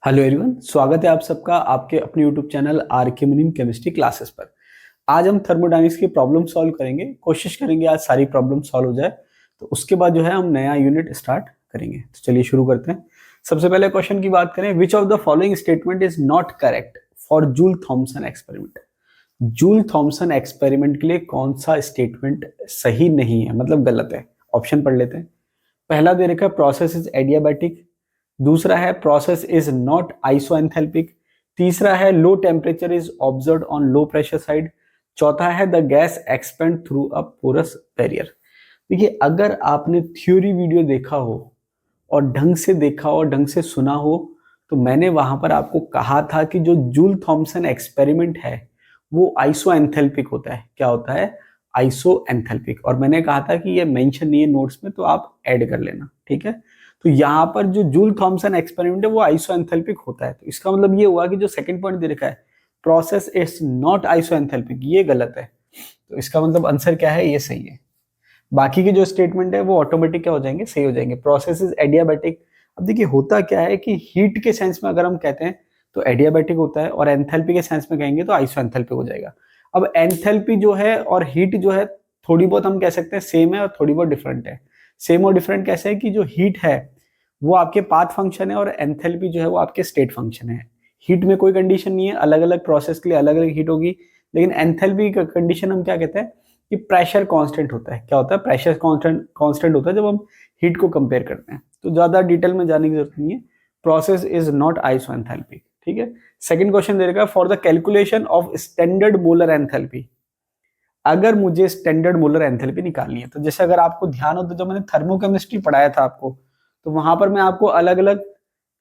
Hello everyone, स्वागत है आप सबका आपके अपने यूट्यूब चैनल आर के मुनीम केमिस्ट्री क्लासेस पर। आज हम थर्मोडायनेमिक्स की प्रॉब्लम सॉल्व करेंगे। कोशिश करेंगे आज सारी प्रॉब्लम सॉल्व हो जाए, तो उसके बाद जो है हम नया यूनिट स्टार्ट करेंगे। तो चलिए शुरू करते हैं। सबसे पहले क्वेश्चन की बात करें, which of the following statement is not correct for Joule Thomson experiment. Joule Thomson experiment के लिए कौन सा स्टेटमेंट सही नहीं है, मतलब गलत है। ऑप्शन पढ़ लेते हैं। पहला दे रखा है प्रोसेस इज एडियाबैटिक, दूसरा है प्रोसेस इज नॉट आइसोएंथैल्पिक, तीसरा है low temperature is observed on low pressure side, चौथा है the gas expand through a porous barrier. देखिए, अगर आपने थ्योरी वीडियो देखा हो और ढंग से देखा हो और ढंग से सुना हो, तो मैंने वहां पर आपको कहा था कि जो जूल थॉमसन एक्सपेरिमेंट है वो आइसोएंथैल्पिक होता है। क्या होता है? आइसोएंथैल्पिक। और मैंने कहा था कि ये मेंशन नहीं है नोट्स में, तो आप ऐड कर लेना, ठीक है। तो यहाँ पर जो जूल थॉमसन एक्सपेरिमेंट है वो आइसोएंथैल्पिक होता है। तो इसका मतलब ये हुआ कि जो सेकंड पॉइंट दे रखा है प्रोसेस इज नॉट आइसोएंथैल्पिक, ये गलत है। तो इसका मतलब आंसर क्या है? ये सही है। बाकी के जो स्टेटमेंट है वो ऑटोमेटिक क्या हो जाएंगे? सही हो जाएंगे। Process is adiabatic. अब देखिए, होता क्या है कि हीट के सेंस में अगर हम कहते हैं तो एडियाबैटिक होता है, और एंथैल्पी के सेंस में कहेंगे तो आइसोएंथैल्पिक हो जाएगा। अब एंथैल्पी जो है और हीट जो है, थोड़ी बहुत हम कह सकते हैं सेम है और थोड़ी बहुत डिफरेंट है। सेम और डिफरेंट कैसे है कि जो हीट है वो आपके पाथ फंक्शन है और एंथैल्पी जो है वो आपके स्टेट फंक्शन है। हीट में कोई कंडीशन नहीं है, अलग अलग प्रोसेस के लिए अलग अलग हीट होगी। लेकिन एंथैल्पी का कंडीशन हम क्या कहते हैं कि प्रेशर कांस्टेंट होता है। क्या होता है? प्रेशर कांस्टेंट होता है जब हम हीट को कंपेयर करते हैं। तो ज्यादा डिटेल में जाने की जरूरत नहीं है। प्रोसेस इज नॉट आइसोएंथैल्पिक, ठीक है। सेकंड क्वेश्चन दे रखा है, for the calculation of standard molar enthalpy. अगर मुझे स्टैंडर्ड मोलर एंथैल्पी निकालनी है, तो जैसे अगर आपको ध्यान हो तो जब मैंने थर्मोकेमिस्ट्री पढ़ाया था आपको, तो वहां पर मैं आपको अलग अलग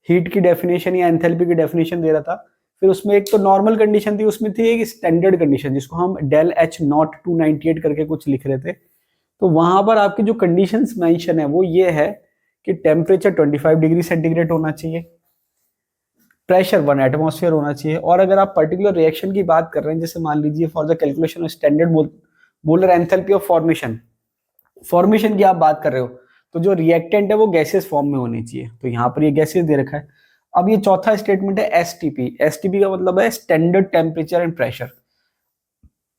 हीट की डेफिनेशन या एंथैल्पी की डेफिनेशन दे रहा था। फिर उसमें एक तो नॉर्मल कंडीशन थी, उसमें थी एक स्टैंडर्ड कंडीशन जिसको हम डेल एच नॉट 298 करके कुछ लिख रहे थे। तो वहां पर आपकी जो कंडीशंस मेंशन है वो ये है कि टेम्परेचर 25 डिग्री सेंटीग्रेड होना चाहिए, प्रेशर 1 एटमॉस्फेयर होना चाहिए, और अगर आप पर्टिकुलर रिएक्शन की बात कर रहे हैं, जैसे मान लीजिए for the calculation of standard molar enthalpy of formation की आप बात कर रहे हो, तो जो रिएक्टेंट है वो गैसेस फॉर्म में होनी चाहिए। तो यहाँ पर ये गैसेस दे रखा है। अब ये चौथा स्टेटमेंट है एसटीपी। एसटीपी का मतलब है स्टैंडर्ड टेम्परेचर एंड प्रेशर।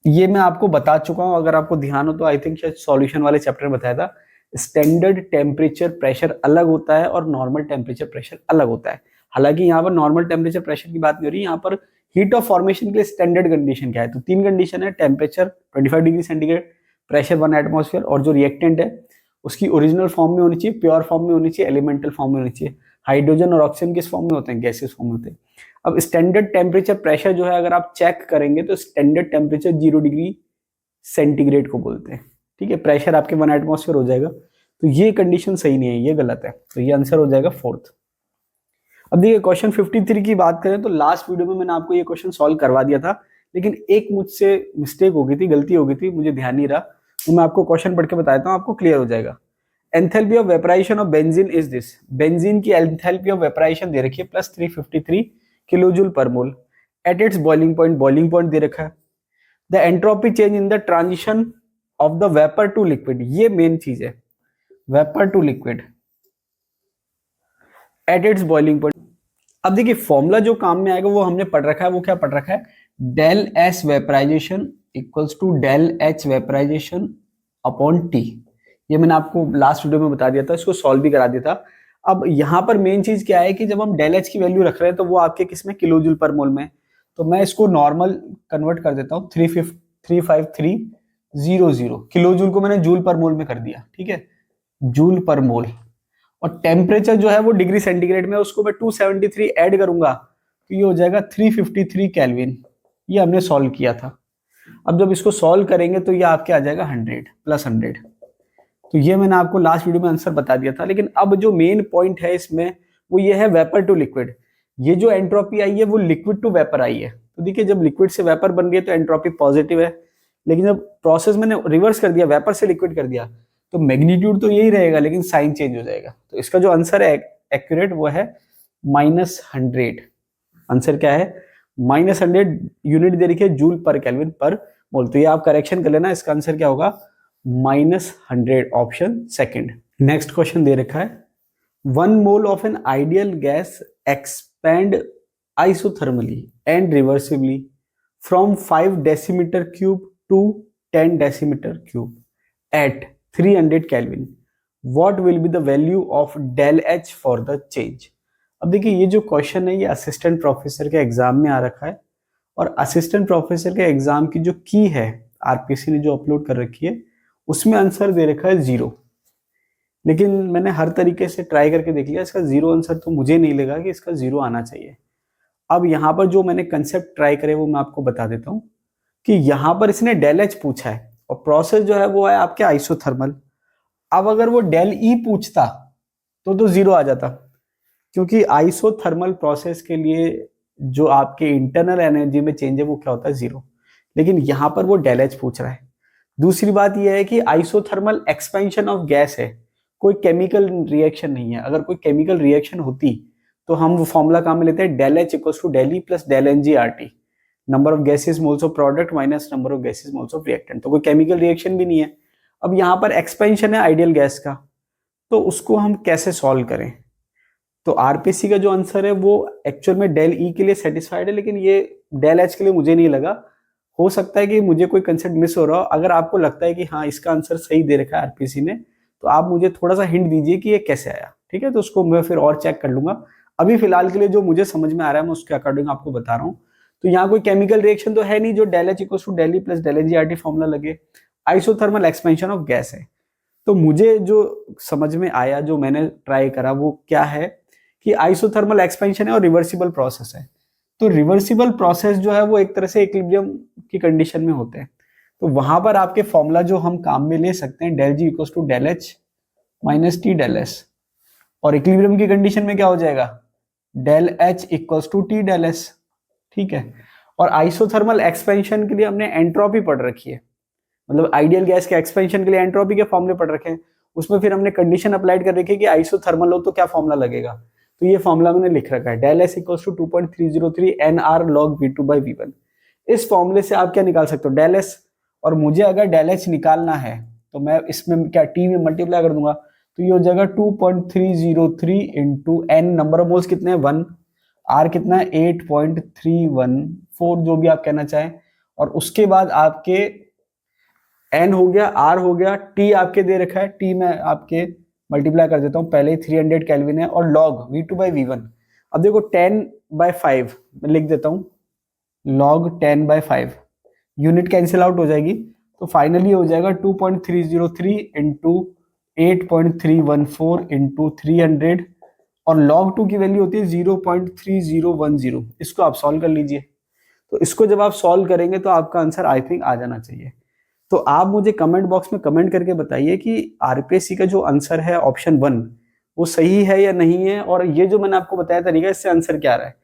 ये मैं आपको बता चुका हूं, अगर आपको ध्यान हो तो आई थिंक शायद सॉल्यूशन वाले चैप्टर में बताया था। स्टैंडर्ड टेम्परेचर प्रेशर अलग होता है और नॉर्मल टेम्परेचर प्रेशर अलग होता है। हालांकि यहाँ पर नॉर्मल टेम्परेचर प्रेशर की बात नहीं हो रही, यहाँ पर हीट ऑफ फॉर्मेशन के लिए स्टैंडर्ड कंडीशन क्या है? तो तीन कंडीशन है, temperature 25 degree centigrade, pressure 1 atmosphere, और जो रिएक्टेंट है उसकी ओरिजिनल फॉर्म में होनी चाहिए, प्योर फॉर्म में होनी चाहिए, एलिमेंटल फॉर्म में होनी चाहिए। हाइड्रोजन और ऑक्सीजन किस फॉर्म में होते हैं? गैसेस फॉर्म में होते हैं। अब स्टैंडर्ड टेम्परेचर प्रेशर जो है अगर आप चेक करेंगे तो स्टैंडर्ड टेम्परेचर 0 डिग्री सेंटीग्रेड को बोलते हैं, ठीक है। प्रेशर आपके 1 एटमॉस्फेयर हो जाएगा। तो ये कंडीशन सही नहीं है, ये गलत है। तो ये आंसर हो जाएगा फोर्थ। अब देखिए, क्वेश्चन 53 की बात करें तो लास्ट वीडियो में मैंने आपको ये क्वेश्चन सॉल्व करवा दिया था, लेकिन एक मुझसे मिस्टेक हो गई थी, गलती हो गई थी, मुझे ध्यान नहीं रहा। तो मैं आपको क्वेश्चन पढ़ के बताता हूँ, आपको क्लियर हो जाएगा। Enthalpy of vaporization of benzene is this. Benzene की एंथैल्पी ऑफ वेपराइजेशन दे रखी है +353 kilojoule per mole at its boiling point दे रखा है। The entropy change in the transition of the vapour to liquid, ये मेन चीज है, vapour to liquid at its boiling point. अब देखिए, फॉर्मूला जो काम में आएगा वो हमने पढ़ रखा है। वो क्या पढ़ रखा है? Del S vaporization equals to del H vaporization upon T. ये मैंने आपको लास्ट वीडियो में बता दिया था, इसको सॉल्व भी करा दिया था। अब यहाँ पर मेन चीज क्या है कि जब हम डेल एच की वैल्यू रख रहे हैं तो वो आपके किस में? किलोजूल पर मोल में। तो मैं इसको नॉर्मल कन्वर्ट कर देता हूँ, 35300 किलोजूल को मैंने जूल पर मोल में कर दिया, ठीक है, जूल पर मोल। और टेम्परेचर जो है वो डिग्री सेंटीग्रेड में, उसको मैं 273 ऐड करूंगा तो ये हो जाएगा 353 केल्विन। ये हमने सॉल्व किया था। अब जब इसको सॉल्व करेंगे तो ये आपके आ जाएगा 100 +100। तो ये मैंने आपको लास्ट वीडियो में आंसर बता दिया था। लेकिन अब जो मेन पॉइंट है इसमें वो ये है वेपर टू लिक्विड। ये जो एंट्रोपी आई है वो लिक्विड टू वेपर आई है। तो देखिए, जब लिक्विड से वेपर बन गई है तो एंट्रोपी पॉजिटिव है, लेकिन जब प्रोसेस मैंने रिवर्स कर दिया, वेपर से लिक्विड कर दिया, तो मैग्नीट्यूड तो यही रहेगा लेकिन साइन चेंज हो जाएगा। तो इसका जो आंसर है एक्यूरेट वो है -100। आंसर क्या है? -100। यूनिट दे रखी है जूल पर केल्विन पर मोल। तो ये आप करेक्शन कर लेना, इसका आंसर क्या होगा? -100, ऑप्शन सेकंड। नेक्सट क्वेश्चन दे रखा है, 1 mole of an ideal gas expand isothermally and reversibly from 5 decimeter cube to 10 decimeter cube at 300 Kelvin, what will be the value of del H for the change? अब देखिए ये जो question है ये assistant professor के exam में आ रखा है और असिस्टेंट प्रोफेसर के एग्जाम की जो की है आरपीसी ने जो अपलोड कर रखी है उसमें आंसर दे रखा है 0। लेकिन मैंने हर तरीके से ट्राई करके देख लिया, इसका 0 आंसर तो मुझे नहीं लगा कि इसका 0 आना चाहिए। अब यहाँ पर जो मैंने कंसेप्ट ट्राई करे वो मैं आपको बता देता हूँ कि यहाँ पर इसने डेल एच पूछा है और प्रोसेस जो है वो है आपके आइसोथर्मल। अब अगर वो डेल ई पूछता तो 0 आ जाता, क्योंकि आइसोथर्मल प्रोसेस के लिए जो आपके इंटरनल एनर्जी में चेंज है वो क्या होता है 0, लेकिन यहाँ पर वो डेल एच पूछ रहा है। दूसरी बात यह है कि आइसोथर्मल एक्सपेंशन ऑफ गैस है, कोई केमिकल रिएक्शन नहीं है। अगर कोई केमिकल रिएक्शन होती तो हम वो फॉर्मूला काम में लेते हैं del H equals to del E plus del N G R T, number of gases moles of product minus number of gases moles of reactant. तो कोई केमिकल रिएक्शन भी नहीं है। अब यहाँ पर एक्सपेंशन है आइडियल गैस का, तो उसको हम कैसे सॉल्व करें? तो आरपीसी का जो आंसर है वो एक्चुअल में डेल ई के लिए सेटिस्फाइड है, लेकिन ये डेल एच के लिए मुझे नहीं लगा। हो सकता है कि मुझे कोई कंसेप्ट मिस हो रहा हो। अगर आपको लगता है कि हाँ इसका आंसर सही दे रखा है आरपीसी ने, तो आप मुझे थोड़ा सा हिंट दीजिए कि ये कैसे आया, ठीक है? तो उसको मैं फिर और चेक कर लूंगा। अभी फिलहाल के लिए जो मुझे समझ में आ रहा है मैं उसके अकॉर्डिंग आपको बता रहा हूँ। तो यहाँ कोई केमिकल रिएक्शन तो है नहीं जो del H equals to del E plus del N G R T formula लगे। आइसोथर्मल एक्सपेंशन ऑफ गैस है। तो मुझे जो समझ में आया, जो मैंने ट्राई करा, वो क्या है कि आइसोथर्मल एक्सपेंशन है और रिवर्सिबल प्रोसेस है। तो रिवर्सिबल प्रोसेस जो है वो एक तरह से इक्विलिब्रियम की कंडीशन में होते हैं। तो वहां पर आपके फॉर्मूला जो हम काम में ले सकते हैं del G equals to del H minus T del S, और इक्विलिब्रियम की कंडीशन में क्या हो जाएगा del H equals to T del S, ठीक है? और आइसोथर्मल एक्सपेंशन के लिए हमने एंट्रोपी पढ़ रखी है, मतलब आइडियल गैस के एक्सपेंशन के लिए एंट्रोपी के फॉर्मूले पढ़ रखे हैं। उसमें फिर हमने कंडीशन अप्लाइड कर रखी है कि आइसोथर्मल हो तो क्या फॉर्मूला लगेगा। तो ये फॉर्मूला मैंने लिख रखा है del S equals to 2.303 N R log V2 by V1। इस फॉर्मूले से आप क्या निकाल सकते हो डेल एस, और मुझे अगर डेल एच निकालना है तो मैं इसमें क्या टी में मल्टीप्लाई कर दूंगा, तो ये हो जाएगा 2.303 into N, number of moles कितने हैं 1, आर कितना है 8.314 जो भी आप कहना चाहें, और उसके बाद आपके एन हो गया, आर हो गया, टी आपके दे रखा है, टी में आपके मल्टीप्लाई कर देता हूं, पहले ही 300 केल्विन है, और लॉग V2 बाई V1। अब देखो 10/5 मैं लिख देता हूं, लॉग 10/5 यूनिट कैंसिल आउट हो जाएगी, तो फाइनली हो जाएगा 2.303 इंटू 8.314 इंटू 300, और लॉग 2 की वैल्यू होती है 0.3010। इसको आप सॉल्व कर लीजिए। तो इसको जब आप सॉल्व करेंगे तो आपका आंसर आई थिंक आ जाना चाहिए। तो आप मुझे कमेंट बॉक्स में कमेंट करके बताइए कि आरपीएससी का जो आंसर है ऑप्शन 1 वो सही है या नहीं है, और ये जो मैंने आपको बताया तरीका इससे आंसर क्या रहा है।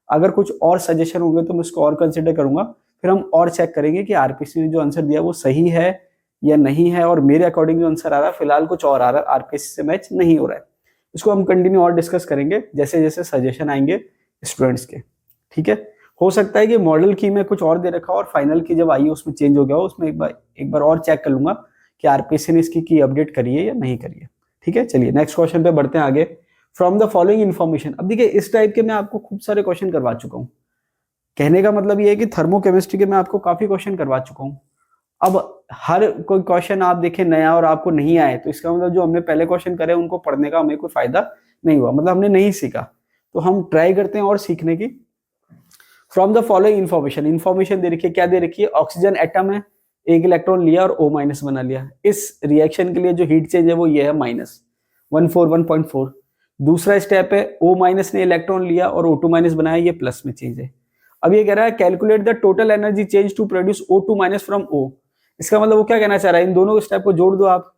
अगर कुछ और सजेशन होंगे तो मैं उसको और कंसिडर करूंगा, फिर हम और चेक करेंगे कि आरपीएससी ने जो आंसर दिया वो सही है या नहीं है, और मेरे अकॉर्डिंग जो आंसर आ रहा है फिलहाल कुछ और आ रहा है, आरपीएससी से मैच नहीं हो रहा है। इसको हम कंटिन्यू और डिस्कस करेंगे जैसे जैसे सजेशन आएंगे स्टूडेंट्स के, ठीक है? हो सकता है कि मॉडल की में कुछ और दे रखा हो और फाइनल की जब आई है उसमें चेंज हो गया हो, उसमें एक बार और चेक कर लूंगा कि आरपीएससी ने इसकी की अपडेट करी है या नहीं करी है, ठीक है? चलिए नेक्स्ट क्वेश्चन पे बढ़ते हैं आगे। फ्रॉम द फॉलोइंग इन्फॉर्मेशन, अब देखिए इस टाइप के मैं आपको खूब सारे क्वेश्चन करवा चुका हूँ। कहने का मतलब ये है कि थर्मोकेमिस्ट्री के मैं आपको काफी क्वेश्चन करवा चुका हूँ। अब हर कोई क्वेश्चन आप देखें नया और आपको नहीं आए तो इसका मतलब जो हमने पहले क्वेश्चन करे उनको पढ़ने का हमें कोई फायदा नहीं हुआ, मतलब हमने नहीं सीखा। तो हम ट्राई करते हैं और सीखने की। फ्रॉम द फॉलोइंग इन्फॉर्मेशन दे रखी है, क्या दे रखी है? ऑक्सीजन एटम है, एक इलेक्ट्रॉन लिया और O माइनस बना लिया। इस रिएक्शन के लिए जो हीट चेंज है वो ये है -141.4। दूसरा स्टेप है O माइनस ने इलेक्ट्रॉन लिया और O2 माइनस बनाया, ये प्लस में चेंज है। अब ये कह रहा है calculate the total energy change to produce O2 minus from O। इसका मतलब वो क्या कहना चाह रहा है, इन दोनों स्टेप को जोड़ दो आप,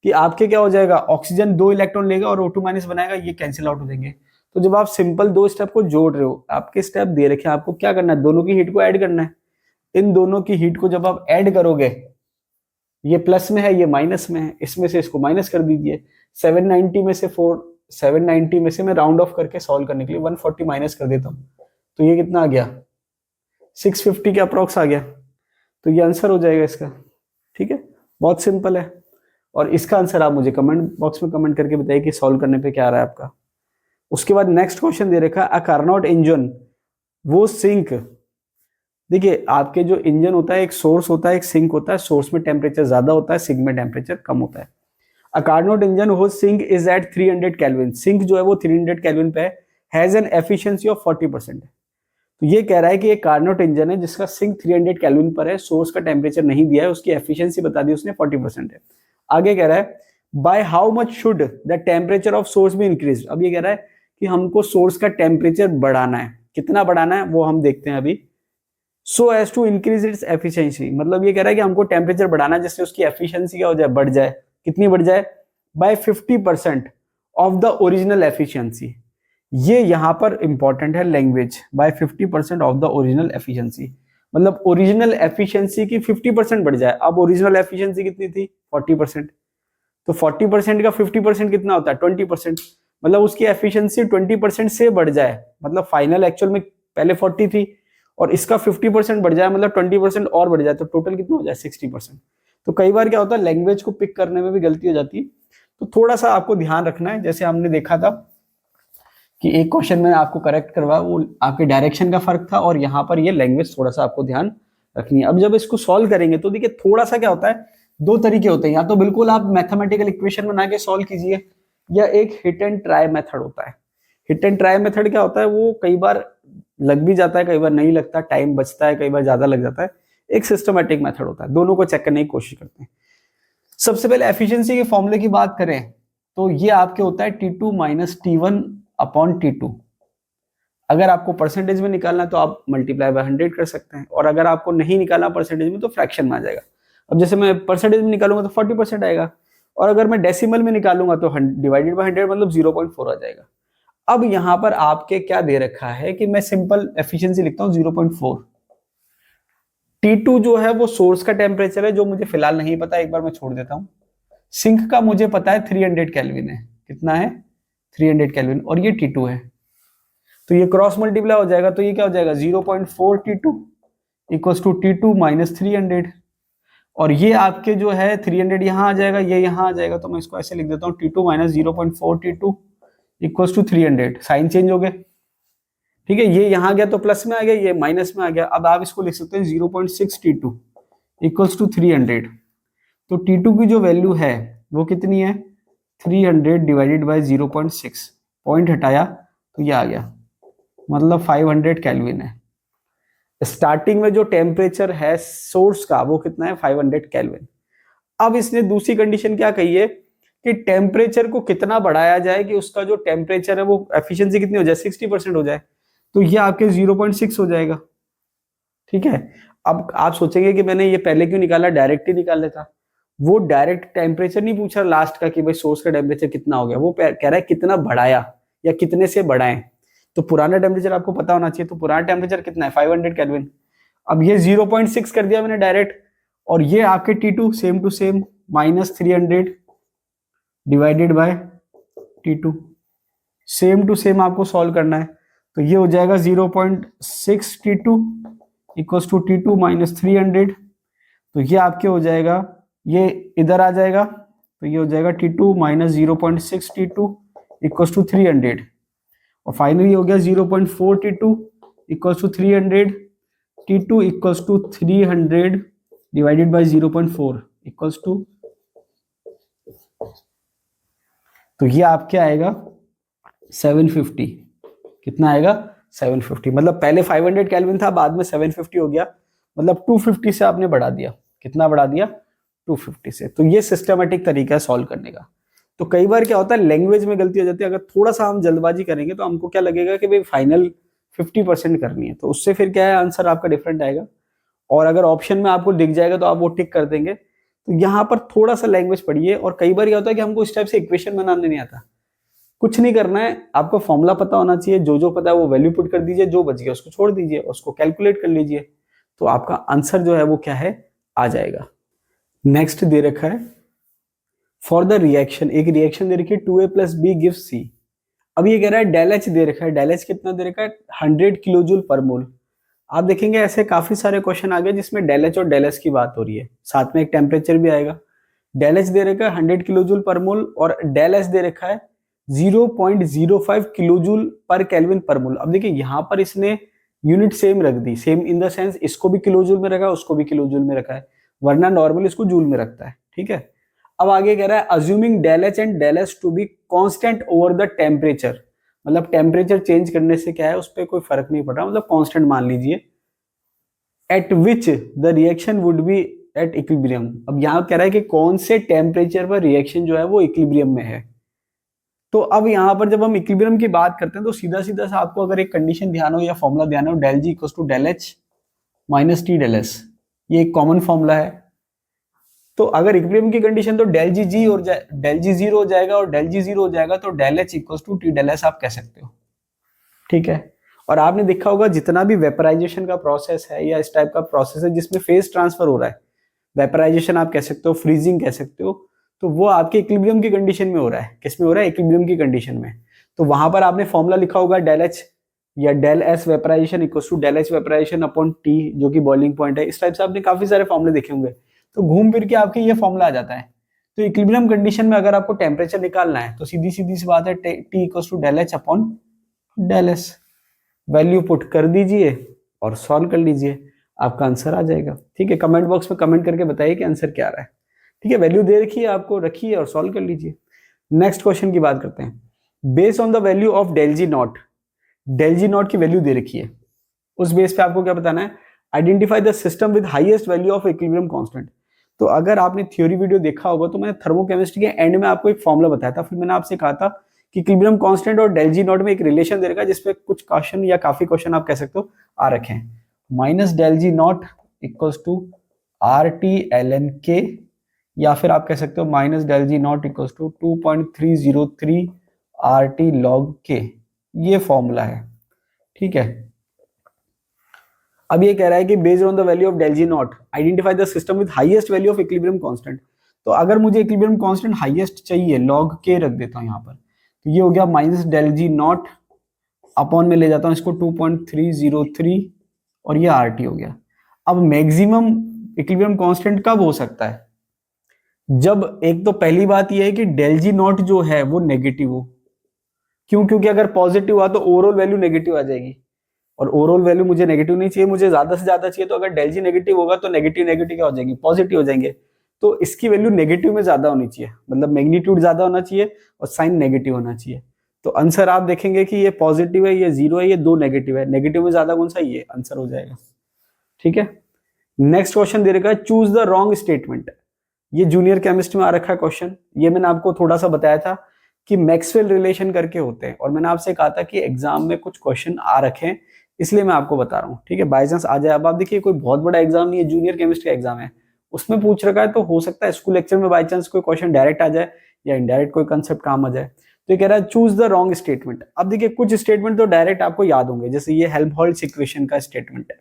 कि आपके क्या हो जाएगा, ऑक्सीजन 2 इलेक्ट्रॉन लेगा और O2 माइनस बनाएगा, ये कैंसिल आउट हो जाएंगे। तो जब आप सिंपल 2 स्टेप को जोड़ रहे हो, आपके स्टेप दे रखे हैं, आपको क्या करना है, दोनों की हीट को ऐड करना है। इन दोनों की हीट को जब आप ऐड करोगे, ये प्लस में है ये माइनस में है, इसमें से इसको माइनस कर दीजिए। 790 में से मैं राउंड ऑफ करके सॉल्व करने के लिए 140 माइनस कर देता हूँ, तो ये कितना आ गया 650 के अप्रोक्स आ गया। तो ये आंसर हो जाएगा इसका, ठीक है? बहुत सिंपल है। और इसका आंसर आप मुझे कमेंट बॉक्स में कमेंट करके बताइए कि सॉल्व करने पे क्या आ रहा है आपका। उसके बाद नेक्स्ट क्वेश्चन दे रखा है अ कार्नोट इंजन वो सिंक। देखिए आपके जो इंजन होता है एक सोर्स होता है एक सिंक होता है, सोर्स में टेम्परेचर ज्यादा होता है, सिंक में टेम्परेचर कम होता है। A Carnot engine whose sink is at 300 kelvin, sink जो है वो 300 केल्विन पे है, हैज एन एफिशिएंसी ऑफ 40%। तो ये कह रहा है कि एक कार्नोट इंजन है जिसका सिंक 300 केल्विन पर है, सोर्स का टेम्परेचर नहीं दिया है, उसकी एफिशिएंसी बता दी उसने 40% है। आगे कह रहा है by how much should the temperature of source भी इंक्रीज। अब ये कह रहा है कि हमको सोर्स का टेम्परेचर बढ़ाना है, कितना बढ़ाना है वो हम देखते हैं अभी। So as to increase its efficiency, मतलब ये कह रहा है कि हमको टेम्परेचर बढ़ाना है जिससे उसकी एफिशिएंसी क्या हो जाए, बढ़ जाए। कितनी बढ़ जाए, by 50% of the original efficiency. ये यहां पर इंपॉर्टेंट है language, by 50% of the original efficiency, मतलब ओरिजिनल एफिशिएंसी की 50% बढ़ जाए। अब ओरिजिनल एफिशिएंसी कितनी थी, 40%, तो 40% का 50% कितना होता है, 20%, मतलब उसकी एफिशिएंसी 20% से बढ़ जाए, मतलब फाइनल एक्चुअल में पहले 40 थी और इसका 50% बढ़ जाए, मतलब 20% और बढ़ जाए, तो टोटल कितना हो जाए, 60%। तो कई बार क्या होता है लैंग्वेज को पिक करने में भी गलती हो जाती है, तो थोड़ा सा आपको ध्यान रखना है। जैसे हमने देखा था कि एक क्वेश्चन में आपको करेक्ट करवाया, वो आपके डायरेक्शन का फर्क था, और यहाँ पर ये लैंग्वेज थोड़ा सा आपको ध्यान रखनी है। अब जब इसको सॉल्व करेंगे तो देखिए थोड़ा सा क्या होता है, दो तरीके होते हैं, या तो बिल्कुल आप मैथमेटिकल इक्वेशन बना के सॉल्व कीजिए, या एक हिट एंड ट्राई मेथड होता है। हिट एंड ट्राई मेथड क्या होता है, वो कई बार लग भी जाता है, कई बार नहीं लगता, टाइम बचता है, कई बार ज्यादा लग जाता है। एक सिस्टमेटिक मेथड होता है, दोनों को चेक करने की कोशिश करते हैं। सबसे पहले एफिशिएंसी के फॉर्मूले की बात करें तो ये आपके होता है T2 minus T1 upon T2। अगर आपको परसेंटेज में निकालना है तो आप मल्टीप्लाई बाय 100 कर सकते हैं, और अगर आपको नहीं निकालना परसेंटेज में तो फ्रैक्शन में आ जाएगा। अब जैसे मैं परसेंटेज में निकालूंगा तो 40% आएगा, और अगर मैं डेसिमल में निकालूंगा तो डिवाइडेड बाय 100 मतलब 0.4 आ जाएगा। अब यहां पर आपके क्या दे रखा है कि मैं सिंपल एफिशिएंसी लिखता हूं 0.4। T2 जो है वो सोर्स का टेम्परेचर है जो मुझे फिलहाल नहीं पता, एक बार मैं छोड़ देता हूं। सिंक का मुझे पता है 300 केल्विन है, कितना है 300 केल्विन, और ये T2 है, तो ये क्रॉस मल्टीप्लाई हो जाएगा, तो ये क्या हो जाएगा 0.4 T2 equals to T2 minus 300, और ये आपके जो है 300 यहाँ आ जाएगा, ये यहाँ आ जाएगा, तो मैं इसको ऐसे लिख देता हूँ T2 minus 0.4 T2 equals to 300, sign change हो गए, ठीक है, ये यहाँ गया तो प्लस में आ गया, ये माइनस में आ गया। अब आप इसको लिख सकते हैं 0.6 T2 इक्वल्स टू 300, तो T2 की जो वैल्यू है वो कितनी है 300 डिवाइडेड बाय 0.6, पॉइंट हटाया तो ये आ गया, मतलब 500 केल्विन है। स्टार्टिंग में जो टेम्परेचर है सोर्स का वो कितना है 500 केल्विन। अब इसने दूसरी कंडीशन क्या कही है कि टेम्परेचर को कितना बढ़ाया जाए कि उसका जो टेम्परेचर है वो एफिशिएंसी कितनी हो जाए 60% हो जाए, तो ये आपके 0.6 हो जाएगा, ठीक है। अब आप सोचेंगे कि मैंने ये पहले क्यों निकाला, डायरेक्ट ही निकाल लेता। वो डायरेक्ट टेम्परेचर नहीं पूछ रहा लास्ट का कि भाई सोर्स का टेम्परेचर कितना हो गया, वो कह रहा है कितना बढ़ाया या कितने से बढ़ाएं। तो पुराना टेम्परेचर आपको पता होना चाहिए, तो पुराना टेम्परेचर कितना है 500 केल्विन। अब ये 0.6 कर दिया मैंने डायरेक्ट, और ये आपके T2 same to same minus 300 divided by T2, same to same आपको सॉल्व करना है, तो ये हो जाएगा 0.6 T2 equals to T2 minus 300, तो ये आपके हो जाएगा, ये इधर आ जाएगा, तो ये हो जाएगा T2 minus 0.6 T2 equals to 300, और फाइनली हो गया 0.4 T2 equals to 300, T2 equals to 300 divided by 0.4 equals to, तो ये आपके आएगा 750, कितना आएगा 750, मतलब पहले 500 केल्विन था, बाद में 750 हो गया, मतलब 250 से आपने बढ़ा दिया, कितना बढ़ा दिया 250 से। तो ये सिस्टमेटिक तरीका है सॉल्व करने का। तो कई बार क्या होता है लैंग्वेज में गलती हो जाती है, अगर थोड़ा सा हम जल्दबाजी करेंगे तो हमको क्या लगेगा कि भाई फाइनल 50% करनी है, तो उससे फिर क्या है आंसर आपका डिफरेंट आएगा, और अगर ऑप्शन में आपको दिख जाएगा तो आप वो टिक कर देंगे। तो यहाँ पर थोड़ा सा लैंग्वेज पढ़िए, और कई बार क्या होता है कि हमको इस टाइप से इक्वेशन बनाने नहीं आता, कुछ नहीं करना है, आपको फॉर्मूला पता होना चाहिए, जो जो पता है वो वैल्यू पुट कर दीजिए, जो बच गया उसको छोड़ दीजिए, उसको कैलकुलेट कर लीजिए, तो आपका आंसर जो है वो क्या है आ जाएगा। नेक्स्ट दे रखा है फॉर द रिएक्शन, एक रिएक्शन दे रखी है 2A + B गिव्स C। अब ये कह रहा है डेल एच दे रखा है, डेल एच कितना दे रखा है 100 किलोजूल पर मोल। आप देखेंगे ऐसे काफी सारे क्वेश्चन आ गए जिसमें डेल एच और डेल एस की बात हो रही है, साथ में एक टेम्परेचर भी आएगा। डेल एच दे रखा है 100 किलोजूल पर मोल, और डेल एस दे रखा है 0.05 किलोजूल पर केल्विन पर मोल। अब देखिए यहाँ पर इसने यूनिट सेम रख दी, सेम इन द सेंस इसको भी किलोजूल में रखा है, उसको भी किलोजूल में रखा है, वरना नॉर्मल इसको जूल में रखता है। ठीक है, अब आगे कह रहा है assuming del H and del S to be constant over the temperature, मतलब टेम्परेचर चेंज करने से क्या है उस पर कोई फर्क नहीं पड़ रहा, मतलब कांस्टेंट मान लीजिए, eight which the reaction would be at equilibrium. अब यहाँ कह रहा है कि कौन से टेम्परेचर पर रिएक्शन जो है वो इक्विलिब्रियम में है। तो अब यहाँ पर जब हम इक्विलिब्रियम की बात करते हैं तो सीधा सीधा सा आपको अगर एक कंडीशन ध्यान हो या फॉर्मूला ध्यान हो, del G equals to del H minus T del S, ये एक कॉमन फॉर्मूला है। तो अगर इक्विलिब्रियम की कंडीशन तो डेल जी और डेल जी जीरो हो जाएगा और डेल जी जीरो हो जाएगा तो del H equals to T del S आप कह सकते हो। ठीक है, और आपने देखा होगा जितना भी वेपराइजेशन का प्रोसेस है या इस टाइप का प्रोसेस है जिसमें फेज ट्रांसफर हो रहा है, वेपराइजेशन आप कह सकते हो, फ्रीजिंग कह सकते हो, तो वो आपके इक्विलिब्रियम की कंडीशन में हो रहा है। किस में हो रहा है? इक्विलिब्रियम की कंडीशन में। तो वहां पर आपने फॉर्मूला लिखा होगा डेल एच या del S vaporization equals to del H vaporization upon T, जो कि बॉइलिंग पॉइंट है। इस टाइप से आपने काफी सारे फॉर्मूले देखे होंगे, तो घूम फिर के आपके ये फॉर्मूला आ जाता है। तो इक्विलिब्रियम कंडीशन में अगर आपको टेम्परेचर निकालना है तो सीधी सीधी सी बात है, T equals to del H upon del S, value put कर दीजिए और सॉल्व कर लीजिए, आपका आंसर आ जाएगा। ठीक है, कमेंट बॉक्स में कमेंट करके बताइए कि आंसर क्या आ रहा है। ठीक है, वैल्यू दे रखी है आपको, रखिए और सॉल्व कर लीजिए। नेक्स्ट क्वेश्चन की बात करते हैं। Based on the value of del G naught, del G naught की वैल्यू दे रखी है, उस बेस पे आपको क्या बताना है? Identify the system with highest value of equilibrium constant. तो अगर आपने थ्योरी वीडियो देखा होगा तो मैंने थर्मोकेमिस्ट्री के एंड में आपको एक फॉर्मूला बताया था, फिर मैंने आपसे कहा था कि इक्विलिब्रियम कांस्टेंट और डेल जी नॉट में एक रिलेशन दे रखा है जिसपे कुछ क्वेश्चन या काफी क्वेश्चन आप कह सकते हो आ रखे हैं। Minus del G naught equals to R T L N K, या फिर आप कह सकते हो minus del G naught equals to 2.303 R T log K, ये फॉर्मूला है। ठीक है, अब ये कह रहा है कि based on the value of del G naught identify the system with highest value of equilibrium constant. तो अगर मुझे इक्विलिब्रियम कांस्टेंट हाईएस्ट चाहिए, लॉग के रख देता हूं यहाँ पर, तो ये हो गया minus del G naught upon में ले जाता हूं इसको 2.303 और ये आर टी हो गया। अब मैक्सिमम इक्विलिब्रियम कांस्टेंट कब हो सकता है? जब एक तो पहली बात यह है कि डेल जी नॉट जो है वो नेगेटिव हो। क्यों? क्योंकि अगर पॉजिटिव हुआ तो ओवरऑल वैल्यू नेगेटिव आ जाएगी, और ओवरऑल वैल्यू मुझे नेगेटिव नहीं चाहिए, मुझे ज्यादा से ज्यादा चाहिए। तो अगर डेल जी नेगेटिव होगा तो नेगेटिव नेगेटिव क्या हो जाएंगे? पॉजिटिव हो जाएंगे। तो इसकी वैल्यू नेगेटिव में ज्यादा होनी चाहिए, मतलब मैग्नीट्यूड ज्यादा होना चाहिए और साइन नेगेटिव होना चाहिए। तो आंसर आप देखेंगे कि ये पॉजिटिव है, ये जीरो है, ये दो नेगेटिव है, नेगेटिव में ज्यादा कौन सा? ये आंसर हो जाएगा। ठीक है, नेक्स्ट क्वेश्चन दे रखा है चूज द रॉन्ग स्टेटमेंट। ये जूनियर केमिस्ट्री में आ रखा है क्वेश्चन। ये मैंने आपको थोड़ा सा बताया था कि मैक्सवेल रिलेशन करके होते हैं, और मैंने आपसे कहा था कि एग्जाम में कुछ क्वेश्चन आ रखे हैं, इसलिए मैं आपको बता रहा हूँ। ठीक है, बाई चांस आ जाए। अब आप देखिए कोई बहुत बड़ा एग्जाम नहीं है, जूनियर केमिस्ट्री का एग्जाम है, उसमें पूछ रखा है, तो हो सकता है स्कूल लेक्चर में बाई चांस कोई क्वेश्चन डायरेक्ट आ जाए या इनडायरेक्ट कोई कंसेप्ट काम आ जाए। तो ये कह रहा है चूज द रॉन्ग स्टेटमेंट। अब देखिए कुछ स्टेटमेंट तो डायरेक्ट आपको याद होंगे, जैसे ये हेल्महोल्ट्ज इक्वेशन का स्टेटमेंट है,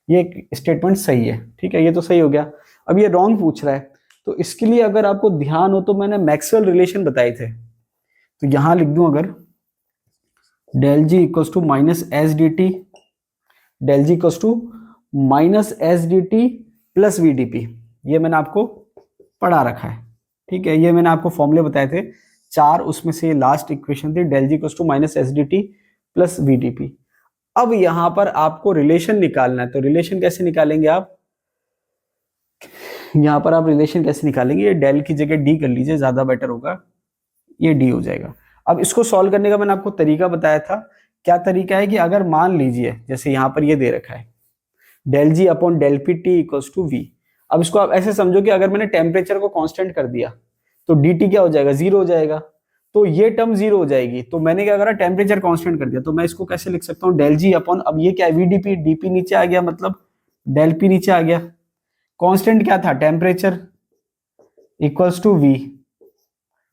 ये स्टेटमेंट सही है। ठीक है, ये तो सही हो गया। अब ये रॉन्ग पूछ रहा है, तो इसके लिए अगर आपको ध्यान हो तो मैंने मैक्सवेल रिलेशन बताए थे, तो यहां लिख दूं अगर del G equals to minus S D T, del G equals to minus S D T plus V D P, ये मैंने आपको पढ़ा रखा है। ठीक है, ये मैंने आपको फॉर्मूले बताए थे चार, उसमें से लास्ट इक्वेशन थी del G equals to minus S D T plus V D P. अब यहां पर आपको रिलेशन निकालना है, तो रिलेशन कैसे निकालेंगे आप? यहां पर आप रिलेशन कैसे निकालेंगे? ये डेल की जगह डी कर लीजिए, ज्यादा बेटर होगा, ये डी हो जाएगा। अब इसको सॉल्व करने का मैंने आपको तरीका बताया था। क्या तरीका है कि अगर मान लीजिए जैसे यहां पर ये दे रखा है del G upon del P T equals to V. अब इसको आप ऐसे समझो कि अगर मैंने टेम्परेचर को कांस्टेंट कर दिया तो डी टी क्या हो जाएगा? जीरो हो जाएगा, तो ये टर्म जीरो हो जाएगी। तो मैंने क्या करा? टेम्परेचर कांस्टेंट कर दिया, तो मैं इसको कैसे लिख सकता हूँ? डेल जी अपॉन, अब ये क्या है? V D P, D P नीचे आ गया, मतलब डेल पी नीचे आ गया, कांस्टेंट क्या था? Temperature equals to V.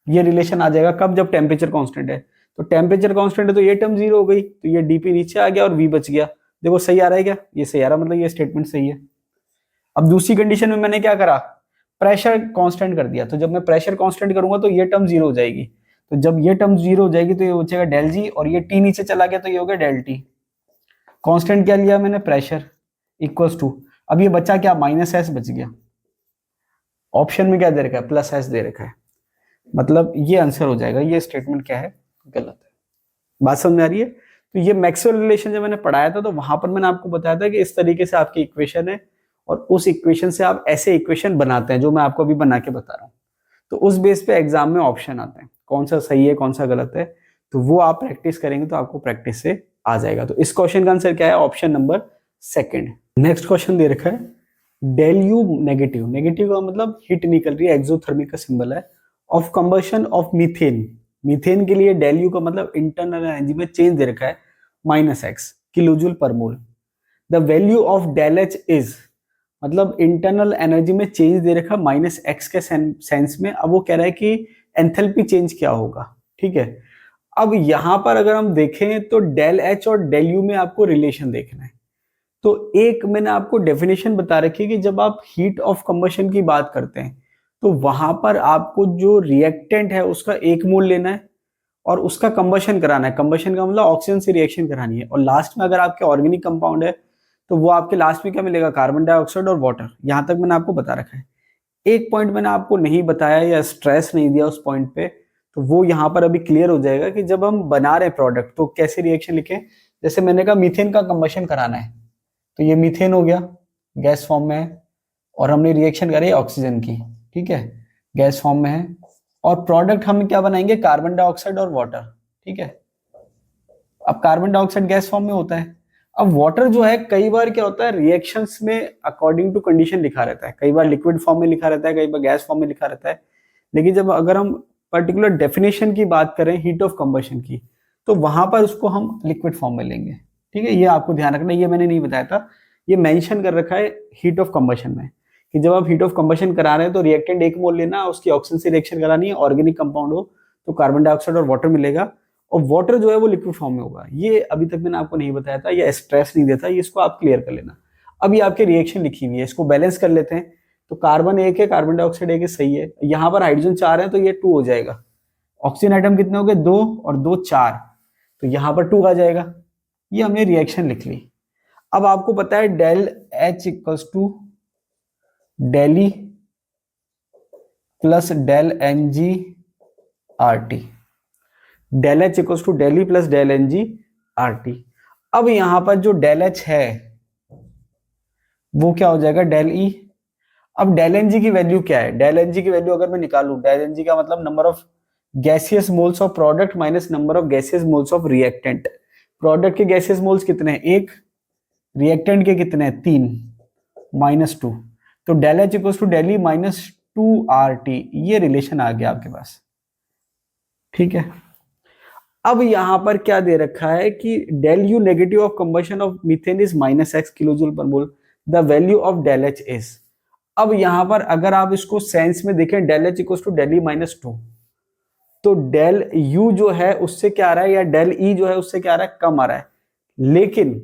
ये रिलेशन आ जाएगा कब? जब टेम्परेचर कांस्टेंट है। तो टेम्परेचर कांस्टेंट है तो ये टर्म जीरो हो गई, तो ये डीपी नीचे आ गया और वी बच गया। देखो सही आ रहा है क्या? ये सही आ रहा है, मतलब ये स्टेटमेंट सही है। अब दूसरी कंडीशन में मैंने क्या करा? प्रेशर कांस्टेंट कर दिया, तो जब मैं प्रेशर कांस्टेंट करूंगा तो ये टर्म जीरो हो जाएगी। तो जब ये टर्म जीरो हो जाएगी तो ये हो जाएगा डेल जी, और ये टी नीचे चला गया तो ये हो गया डेल टी। कांस्टेंट क्या लिया मैंने? प्रेशर इक्वल्स टू, अब ये बचा क्या? माइनस एस बच गया। ऑप्शन में क्या दे रखा है? प्लस एस दे रखा है, मतलब ये आंसर हो जाएगा। ये स्टेटमेंट क्या है? गलत है। बात समझ में आ रही है? तो ये मैक्सवेल रिलेशन जब मैंने पढ़ाया था तो वहां पर मैंने आपको बताया था कि इस तरीके से आपकी इक्वेशन है और उस इक्वेशन से आप ऐसे इक्वेशन बनाते हैं जो मैं आपको अभी बना के बता रहा हूँ। तो उस बेस पे एग्जाम में ऑप्शन आते हैं, कौन सा सही है कौन सा गलत है, तो वो आप प्रैक्टिस करेंगे तो आपको प्रैक्टिस से आ जाएगा। तो इस क्वेश्चन का आंसर क्या है? Option number second. Next question दे रखा है डेल यू नेगेटिव, नेगेटिव का मतलब हीट निकल रही है, एक्सोथर्मिक का सिंबल है, of combustion of methane, methane के लिए डेल यू का मतलब इंटरनल एनर्जी में चेंज दे रखा है -x kilojoule per mole. The value of del H is, मतलब इंटरनल एनर्जी में चेंज दे रखा -x के सेंस में। अब वो कह रहा है कि एंथैल्पी चेंज क्या होगा, ठीक है। अब यहां पर अगर हम देखें तो डेल एच और डेल यू में आपको रिलेशन देखना है। तो एक मैंने आपको डेफिनेशन बता रखी है कि जब आप हीट ऑफ कंबशन की बात करते हैं तो वहां पर आपको जो रिएक्टेंट है उसका 1 मोल लेना है और उसका कंबशन कराना है। कंबशन का मतलब ऑक्सीजन से रिएक्शन करानी है, और लास्ट में अगर आपके ऑर्गेनिक कंपाउंड है तो वो आपके लास्ट में क्या मिलेगा? कार्बन डाइऑक्साइड और वाटर। यहां तक मैंने आपको बता रखा है। एक पॉइंट मैंने आपको नहीं बताया या स्ट्रेस नहीं दिया उस पॉइंट पे, तो वो यहाँ पर अभी क्लियर हो जाएगा कि जब हम बना रहे प्रोडक्ट तो कैसे रिएक्शन लिखें। जैसे मैंने कहा मीथेन का कंबशन कराना है, तो ये मीथेन हो गया, गैस फॉर्म में है, और हमने रिएक्शन करी ऑक्सीजन की, ठीक है, गैस फॉर्म में है, और प्रोडक्ट हम क्या बनाएंगे? कार्बन डाइऑक्साइड और वाटर, ठीक है। अब कार्बन डाइऑक्साइड गैस फॉर्म में होता है। अब वाटर जो है कई बार क्या होता है रिएक्शंस में अकॉर्डिंग टू कंडीशन लिखा रहता है, कई बार लिक्विड फॉर्म में लिखा रहता है, कई बार गैस फॉर्म में लिखा रहता है। लेकिन जब अगर हम पर्टिकुलर डेफिनेशन की बात करें हीट ऑफ कंबशन की, तो वहां पर उसको हम लिक्विड फॉर्म में लेंगे, ठीक है। ये आपको ध्यान रखना, ये मैंने नहीं बताया था, ये मेंशन कर रखा है हीट ऑफ कंबशन में कि जब आप हीट ऑफ कंबशन करा रहे हैं तो रिएक्टेंट 1 मोल लेना, उसकी ऑक्सीजन से रिएक्शन करानी है, ऑर्गेनिक कंपाउंड हो तो कार्बन डाइऑक्साइड और वाटर मिलेगा, और वाटर जो है वो लिक्विड फॉर्म में होगा। ये अभी तक मैंने आपको नहीं बताया था, ये स्ट्रेस नहीं देता, ये इसको आप क्लियर कर लेना। अभी आपके रिएक्शन लिखी हुई है, इसको बैलेंस कर लेते हैं। तो कार्बन 1 है, कार्बन डाइऑक्साइड 1 है, सही है। यहाँ पर हाइड्रोजन 4 है तो ये 2 हो जाएगा। ऑक्सीजन आइटम कितने हो गए? 2 और 2 4, तो यहाँ पर 2 आ जाएगा। ये हमने रिएक्शन लिख ली। अब आपको पता है del H equals to del E plus del N G R T, del H equals to del E plus del N G R T. अब यहां पर जो डेल एच है वो क्या हो जाएगा? Del E. अब डेल एन जी की वैल्यू क्या है? डेल एन जी की वैल्यू अगर मैं निकालूं, डेल एन जी का मतलब number of gaseous moles of product minus number of gaseous moles of reactant. Product के गैसियस मोल्स कितने हैं? 1, रिएक्टेंट के कितने हैं? 3, -2। तो del H equals to del E -2 R T, ये रिलेशन आ गया आपके पास, ठीक है। अब यहां पर क्या दे रखा है कि del U negative of combustion of methane is -x kilojoule per mole, the value of del H is. अब यहां पर अगर आप इसको सेंस में देखें, del H equals to del E -2, तो डेल यू जो है उससे क्या आ रहा है, या डेल ई जो है उससे क्या आ रहा है? कम आ रहा है। लेकिन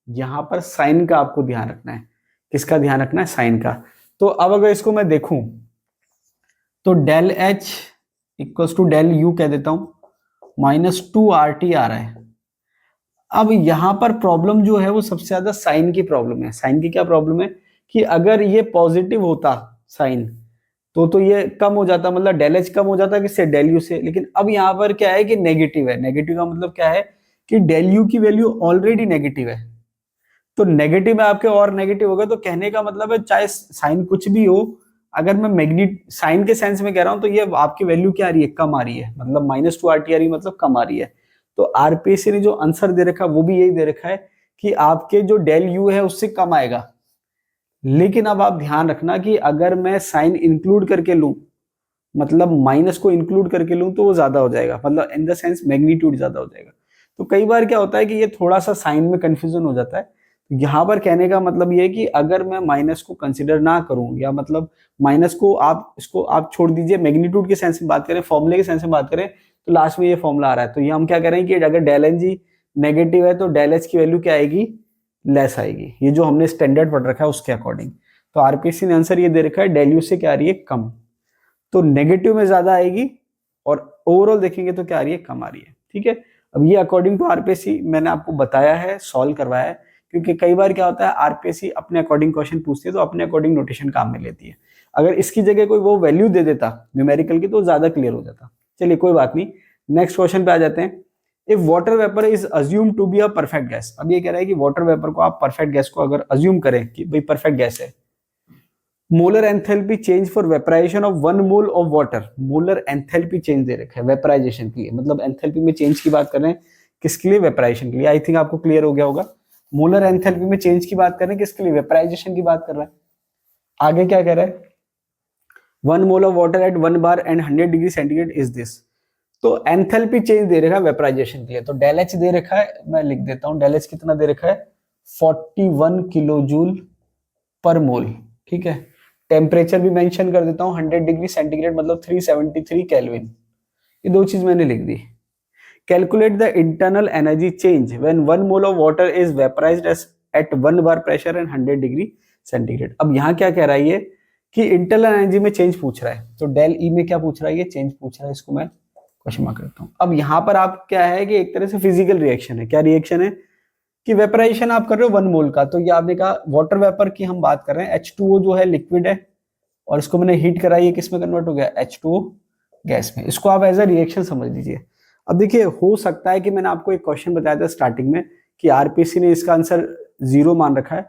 यहां पर साइन का आपको ध्यान रखना है। किसका ध्यान रखना है? साइन का। तो अब अगर इसको मैं देखूं तो del H equals to del U कह देता हूं, -2 आर टी आ रहा है। अब यहां पर प्रॉब्लम जो है वो सबसे ज्यादा साइन की प्रॉब्लम है। साइन की क्या प्रॉब्लम है कि अगर ये पॉजिटिव होता साइन तो ये कम हो जाता, मतलब डेल एच कम हो जाता किससे? डेल यू से। लेकिन अब यहां पर क्या है कि नेगेटिव है। नेगेटिव का मतलब क्या है कि डेल यू की वैल्यू ऑलरेडी नेगेटिव है, तो नेगेटिव में आपके और नेगेटिव होगा। तो कहने का मतलब है चाहे साइन कुछ भी हो, अगर मैं मैग्नीट साइन के सेंस में कह रहा हूं तो ये आपकी वैल्यू क्या आ रही है? कम आ रही है, मतलब -2 आर टी आ रही है, मतलब कम आ रही है। तो आरपीएससी ने जो आंसर दे रखा है वो भी यही दे रखा है कि आपके जो डेल यू है उससे कम आएगा। लेकिन अब आप ध्यान रखना कि अगर मैं साइन इंक्लूड करके लूं, मतलब माइनस को इंक्लूड करके लूं, तो वो ज्यादा हो जाएगा, मतलब इन द सेंस मैग्नीट्यूड ज्यादा हो जाएगा। तो कई बार क्या होता है कि ये थोड़ा सा साइन में कंफ्यूजन हो जाता है। यहाँ पर कहने का मतलब ये है कि अगर मैं माइनस को कंसिडर ना करूं, या मतलब माइनस को आप इसको आप छोड़ दीजिए, मैग्नीट्यूड के सेंस में बात करें, फॉर्मूले के सेंस में बात करें, तो लास्ट में ये फॉर्मूला आ रहा है। तो ये हम क्या करें कि अगर डेल एन जी नेगेटिव है तो डेल एच की वैल्यू क्या आएगी? लेस आएगी। ये जो हमने स्टैंडर्ड पढ़ रखा है उसके अकॉर्डिंग। तो आरपीएससी ने आंसर ये दे रखा है डेल यू से क्या आ रही है? कम। तो नेगेटिव में ज्यादा आएगी, और ओवरऑल देखेंगे तो क्या आ रही है? कम आ रही है, ठीक है। अब ये अकॉर्डिंग टू आरपीएससी मैंने आपको बताया है, सॉल्व करवाया है, क्योंकि कई बार क्या होता है आरपीएससी अपने अकॉर्डिंग क्वेश्चन पूछती है तो अपने अकॉर्डिंग नोटेशन काम में लेती है। अगर इसकी जगह कोई वो वैल्यू दे देता न्यूमेरिकल की तो ज्यादा क्लियर हो जाता। चलिए कोई बात नहीं, नेक्स्ट क्वेश्चन पे आ जाते हैं। If water vapour is assume to be a perfect gas, अब ये कह रहा है कि वाटर वेपर को आप परफेक्ट गैस को अगर अज्यूम करें कि भाई परफेक्ट गैस है, molar enthalpy change for vaporization of 1 mole of water, molar enthalpy change दे रखा है वेपराइजेशन के लिए, मतलब एंथैल्पी में चेंज की बात कर रहे हैं, किसके लिए? वेपराइजेशन के लिए। आई थिंक आपको क्लियर हो गया होगा। मोलर एंथैल्पी में चेंज की बात कर रहे हैं, किसके लिए? वेपराइजेशन की बात कर रहा है। आगे क्या कह रहा है? 1 mole of water at 1 bar and 100 degree centigrade is this. तो एंथैल्पी चेंज दे रखा है वेपराइजेशन के लिए, तो डेल एच दे रखा है, मैं लिख देता हूं डेल एच कितना दे रखा है, 41 किलो जूल पर मोल। ठीक है, टेम्परेचर भी मेंशन कर देता हूं 100 डिग्री सेंटीग्रेड मतलब 373 केल्विन, ये दो चीज मैंने लिख दी। Calculate the internal energy change when 1 mole of water is vaporized at 1 bar pressure and 100 degree centigrade. अब यहाँ क्या कह रहा है ये कि इंटरनल एनर्जी में चेंज पूछ रहा है, तो डेल ई में क्या पूछ रहा है? ये चेंज पूछ रहा है, इसको मैं क्वेश्चन मार्क करता हूं। अब यहाँ पर आप क्या है कि एक तरह से फिजिकल रिएक्शन है। क्या रिएक्शन है? कि वेपराइजेशन आप कर रहे हो 1 मोल का, तो ये आपने कहा वाटर वेपर की हम बात कर रहे हैं, H2O जो है लिक्विड है और इसको मैंने हीट करा, ये किस में कन्वर्ट हो गया? H2O गैस में। इसको आप एज अ रिएक्शन समझ लीजिए। अब देखिए, हो सकता है कि मैंने आपको एक क्वेश्चन बताया था स्टार्टिंग में कि आरपीसी ने इसका आंसर 0 मान रखा है,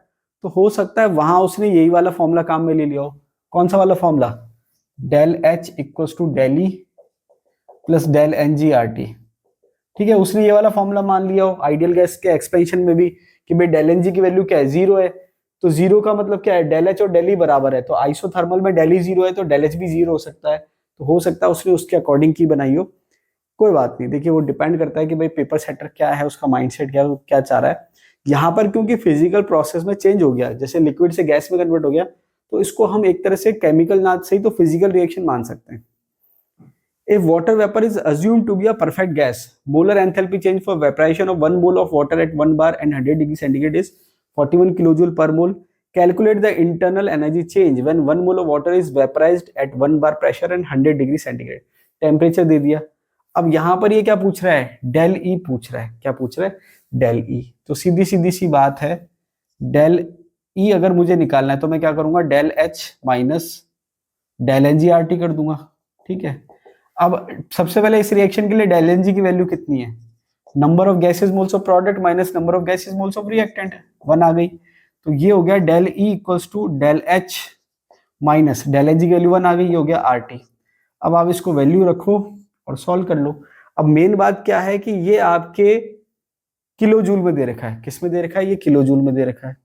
तो हो सकता है वहां उसने यही वाला फॉर्मूला काम में ले लिया हो। कौन सा वाला formula? Del H equals to del E plus del N G R T. ठीक है, उसने ये वाला फॉर्मूला मान लिया हो आइडियल गैस के एक्सपेंशन में भी कि भाई डेल एन जी की वैल्यू क्या है? 0 है, तो 0 का मतलब क्या है? डेल एच और डेल ई बराबर है, तो आइसोथर्मल में डेल ई 0 है तो डेल एच भी 0 हो सकता है, तो हो सकता है उसने उसके अकॉर्डिंग की बनाई हो। कोई बात नहीं, देखिए वो डिपेंड करता है कि भाई पेपर सेटर क्या है, उसका माइंडसेट क्या है, वो क्या चाह रहा है। यहाँ पर क्योंकि फिजिकल प्रोसेस में चेंज हो गया, जैसे लिक्विड से गैस में कन्वर्ट हो गया, तो इसको हम एक तरह से केमिकल ना सही तो फिजिकल रिएक्शन मान सकते हैं। If water vapor is assumed to be a perfect gas, molar enthalpy change for vaporization of 1 mole of water at 1 bar and 100 degree centigrade is 41 kilojoule per mole. Calculate the internal energy change when 1 mole of water is vaporized at 1 bar pressure and 100 degree centigrade. Temperature दे दिया। अब यहां पर ये क्या पूछ रहा है? Del ई पूछ रहा है। क्या पूछ रहा है? Del E. तो सीधी सीधी सी बात है, डेल ई अगर मुझे निकालना है तो मैं क्या करूंगा? Del H minus del N G R T कर दूंगा। ठीक है, अब सबसे पहले इस रिएक्शन के लिए डेल एन जी की वैल्यू कितनी है? Number of gases moles of product minus number of gases moles of reactant, 1 आ गई। तो ये हो गया del E equals to del H minus del N G की वैल्यू 1 आ गई, ये हो गया आर टी। अब आप इसको वैल्यू रखो और सॉल्व कर लो। अब मेन बात क्या है कि ये आपके किलो जूल में दे रखा है। किस में दे रखा है? ये किलो जूल में दे रखा है।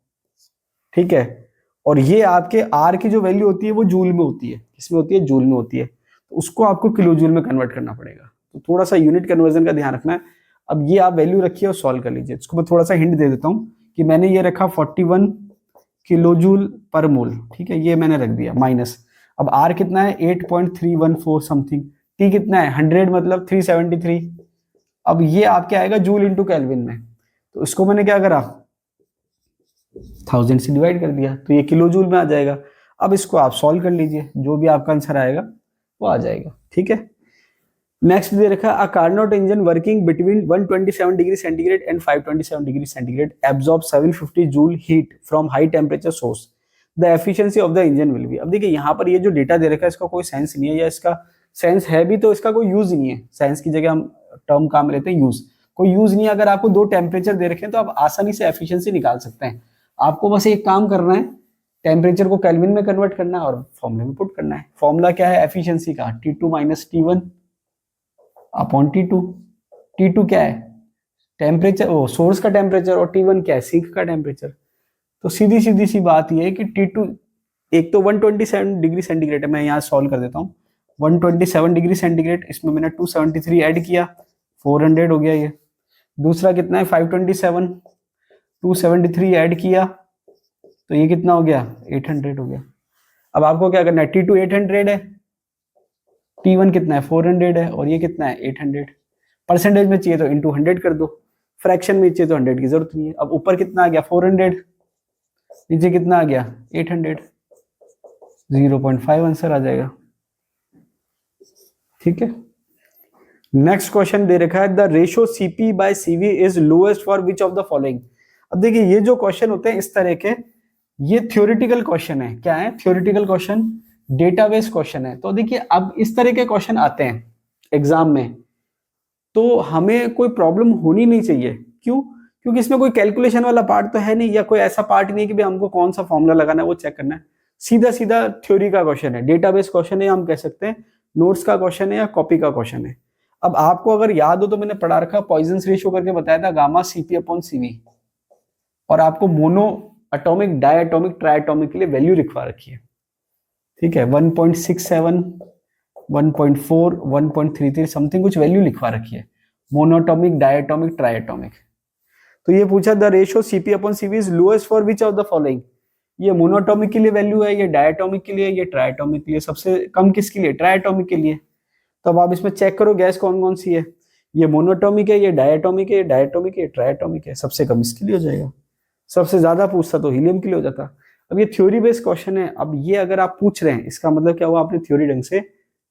ठीक है, और ये आपके आर की जो वैल्यू होती है वो जूल में होती है। किसमें होती है? जूल में होती है। तो उसको आपको किलो जूल में कन्वर्ट करना पड़ेगा, तो थोड़ा सा यूनिट कन्वर्जन का ध्यान रखना है। अब ये आप वैल्यू रखिए और सॉल्व कर लीजिए। इसको मैं थोड़ा सा हिंट दे देता हूं कि मैंने ये रखा 41 किलो जूल पर मोल। ठीक है, ये मैंने रख दिया माइनस। अब आर कितना है? 8.314 समथिंग। टी कितना है? 100 मतलब 373। अब ये आपके आएगा जूल इंटू केल्विन में, तो इसको मैंने क्या करा? 1000 से डिवाइड कर दिया, तो ये किलो जूल में आ जाएगा। अब इसको आप सॉल्व कर लीजिए, जो भी आपका आंसर आएगा वो आ जाएगा। ठीक है, नेक्स्ट दे रखा a Carnot engine working between 127 degree centigrade and 527 degree centigrade absorb 750 joule heat from high temperature source, the efficiency of the engine will be. अब देखिए यहाँ पर ये जो डेटा दे रखा है इसका कोई सेंस नहीं है, या इसका सेंस है भी तो इसका कोई यूज नहीं है। सेंस की जगह हम टर्म काम लेते हैं यूज, कोई यूज नहीं है। अगर आपको 2 टेम्परेचर दे रखे हैं तो आप आसानी से एफिशिएंसी निकाल सकते हैं। आपको बस एक काम करना है, टेम्परेचर को केल्विन में कन्वर्ट करना है और फॉर्मूले में पुट करना है। फॉर्मूला क्या है एफिशिएंसी का? T2 minus T1 upon T2। T2 क्या है? टेम्परेचर, वो सोर्स का टेम्परेचर, और T1 क्या है? सिंक का टेम्परेचर। तो सीधी सीधी सी बात ये है कि T2 एक तो 127 डिग्री सेंटीग्रेड है, मैं यहाँ सॉल्व कर देता हूँ। 127 डिग्री सेंटीग्रेड, इसमें मैंने 273 ऐड किया, 400 हो गया ये। दूसरा कितना है? 527, 273 ऐड किया तो ये कितना हो गया? 800 हो गया। अब आपको क्या करना है? T2 800 है, T1 कितना है? 400 है, और ये कितना है? 800। परसेंटेज में चाहिए तो इंटू 100 कर दो, फ्रैक्शन में चाहिए तो 100 की जरूरत नहीं है। अब ऊपर कितना आ गया? 400, नीचे कितना आ गया? 800, 0.5 आंसर आ जाएगा। ठीक है, नेक्स्ट क्वेश्चन दे रखा है the ratio CP by CV is lowest for which of the following. अब देखिए ये जो क्वेश्चन होते हैं इस तरह के, ये थ्योरेटिकल क्वेश्चन है। क्या है? थ्योरेटिकल क्वेश्चन, डेटाबेस क्वेश्चन है। तो देखिए अब इस तरह के क्वेश्चन आते हैं एग्जाम में तो हमें कोई प्रॉब्लम होनी नहीं चाहिए। क्यों? क्योंकि इसमें कोई कैलकुलेशन वाला पार्ट तो है नहीं, या कोई ऐसा पार्ट नहीं है कि भाई हमको कौन सा फॉर्मूला लगाना है वो चेक करना है। सीधा सीधा थ्योरी का क्वेश्चन है, डेटाबेस क्वेश्चन है, हम कह सकते हैं नोट्स का क्वेश्चन है या कॉपी का क्वेश्चन है। अब आपको अगर याद हो तो मैंने पढ़ा रखा, पॉइजन रेशियो करके बताया था, गामा सीपी अपॉन सीवी, और आपको मोनो एटॉमिक, डायटॉमिक, ट्राइटॉमिक के लिए वैल्यू लिखवा रखी है। ठीक है, 1.67, 1.4, 1.33 समथिंग कुछ वैल्यू लिखवा रखी है, मोनोटॉमिक, डायटॉमिक, ट्राइटॉमिक। तो ये पूछा the ratio CP upon CV is lowest for which of the following. ये मोनोटॉमिक के लिए वैल्यू है, ये डायटॉमिक के लिए, ये ट्राइटॉमिक के लिए। सबसे कम किसके लिए? ट्राइटॉमिक के लिए। तो अब आप इसमें चेक करो गैस कौन कौन सी है। ये मोनोटॉमिक है, ये डायटॉमिक है, ये डायटॉमिक है, ये ट्राइटॉमिक है। सबसे कम इसके लिए हो जाएगा। सबसे ज्यादा पूछता तो हीलियम के लिए हो जाता। अब ये थ्योरी बेस्ड क्वेश्चन है। अब ये अगर आप पूछ रहे हैं, इसका मतलब क्या हुआ? आपने थ्योरी ढंग से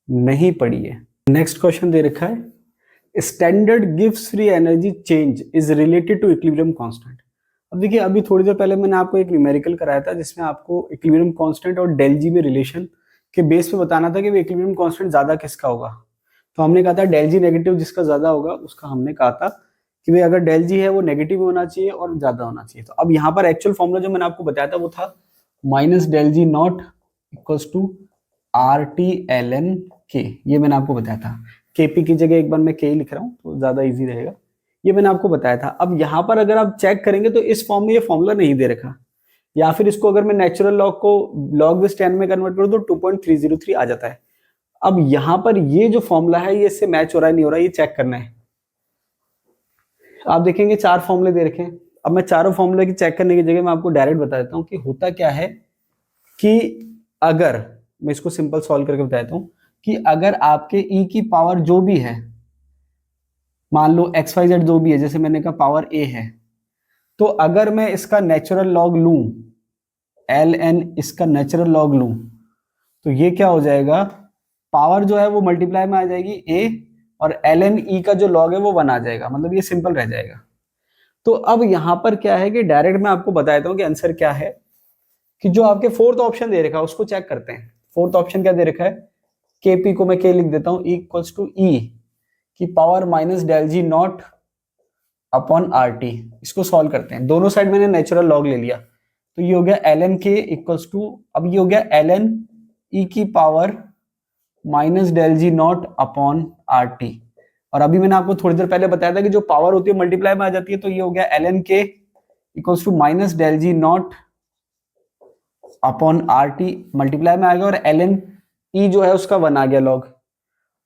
नहीं पढ़ी है। नेक्स्ट क्वेश्चन दे रखा है, स्टैंडर्ड गिव्स free energy change is related to equilibrium constant. अब देखिए, अभी थोड़ी देर पहले मैंने आपको एक न्यूमेरिकल कराया था जिसमें आपको इक्विलिब्रियम कांस्टेंट और डेल जी में रिलेशन के बेस पे बताना था कि इक्विलिब्रियम कांस्टेंट ज्यादा किसका होगा। तो हमने कहा था डेल जी नेगेटिव जिसका ज्यादा होगा उसका, हमने कहा था कि भाई अगर डेल जी है वो नेगेटिव होना चाहिए और ज्यादा होना चाहिए। तो अब यहाँ पर एक्चुअल फॉर्मूला जो मैंने आपको बताया था वो था minus del G naught equals to R T L N K. ये मैंने आपको बताया था। केपी की जगह एक बार मैं के ही लिख रहा हूँ तो ज्यादा इजी रहेगा। ये मैंने आपको बताया था। अब यहाँ पर अगर आप चेक करेंगे तो इस फॉर्म में ये फॉर्मूला नहीं दे रखा, या फिर इसको अगर मैं नेचुरल लॉग को लॉग विद 10 में कन्वर्ट करूँ तो 2.303 आ जाता है। अब यहाँ पर ये जो फॉर्मूला है ये इससे मैच हो रहा है नहीं हो रहा है, ये चेक करना है। आप देखेंगे 4 फॉर्मूले दे रखे हैं। अब मैं चारों फॉर्मूले की चेक करने की जगह मैं आपको डायरेक्ट बता देता हूँ कि होता क्या है कि अगर मैं इसको सिंपल सॉल्व करके बता देता हूँ कि अगर आपके e की पावर जो भी है, मान लो XYZ जो भी है, जैसे मैंने कहा पावर a है, तो अगर मैं इसका नेचुरल लॉग लूं, ln इसका नेचुरल लॉग लूं, तो ये क्या हो जाएगा? पावर जो है वो मल्टीप्लाई में आ जाएगी a, और ln e का जो लॉग है वो 1 आ जाएगा। मतलब ये सिंपल रह जाएगा। तो अब यहां पर क्या है कि डायरेक्ट मैं आपको बता देता हूं कि आंसर क्या है, कि जो आपके फोर्थ ऑप्शन दे रखा है उसको चेक करते हैं। फोर्थ ऑप्शन क्या दे रखा है? केपी को मैं के लिख देता हूं, इक्वल्स टू ई की power minus del G naught upon R T. इसको सॉल्व करते हैं। दोनों साइड मैंने नेचुरल लॉग ले लिया, तो ये हो गया L N K equals to, अब ये हो गया एल एन ई की power minus del G naught upon R T. और अभी मैंने आपको थोड़ी देर पहले बताया था कि जो पावर होती है मल्टीप्लाई में आ जाती है, तो ये हो गया L N K equals to minus del G naught upon R T, multiply में आ गया, और एल एन ई जो है उसका 1 आ गया लॉग।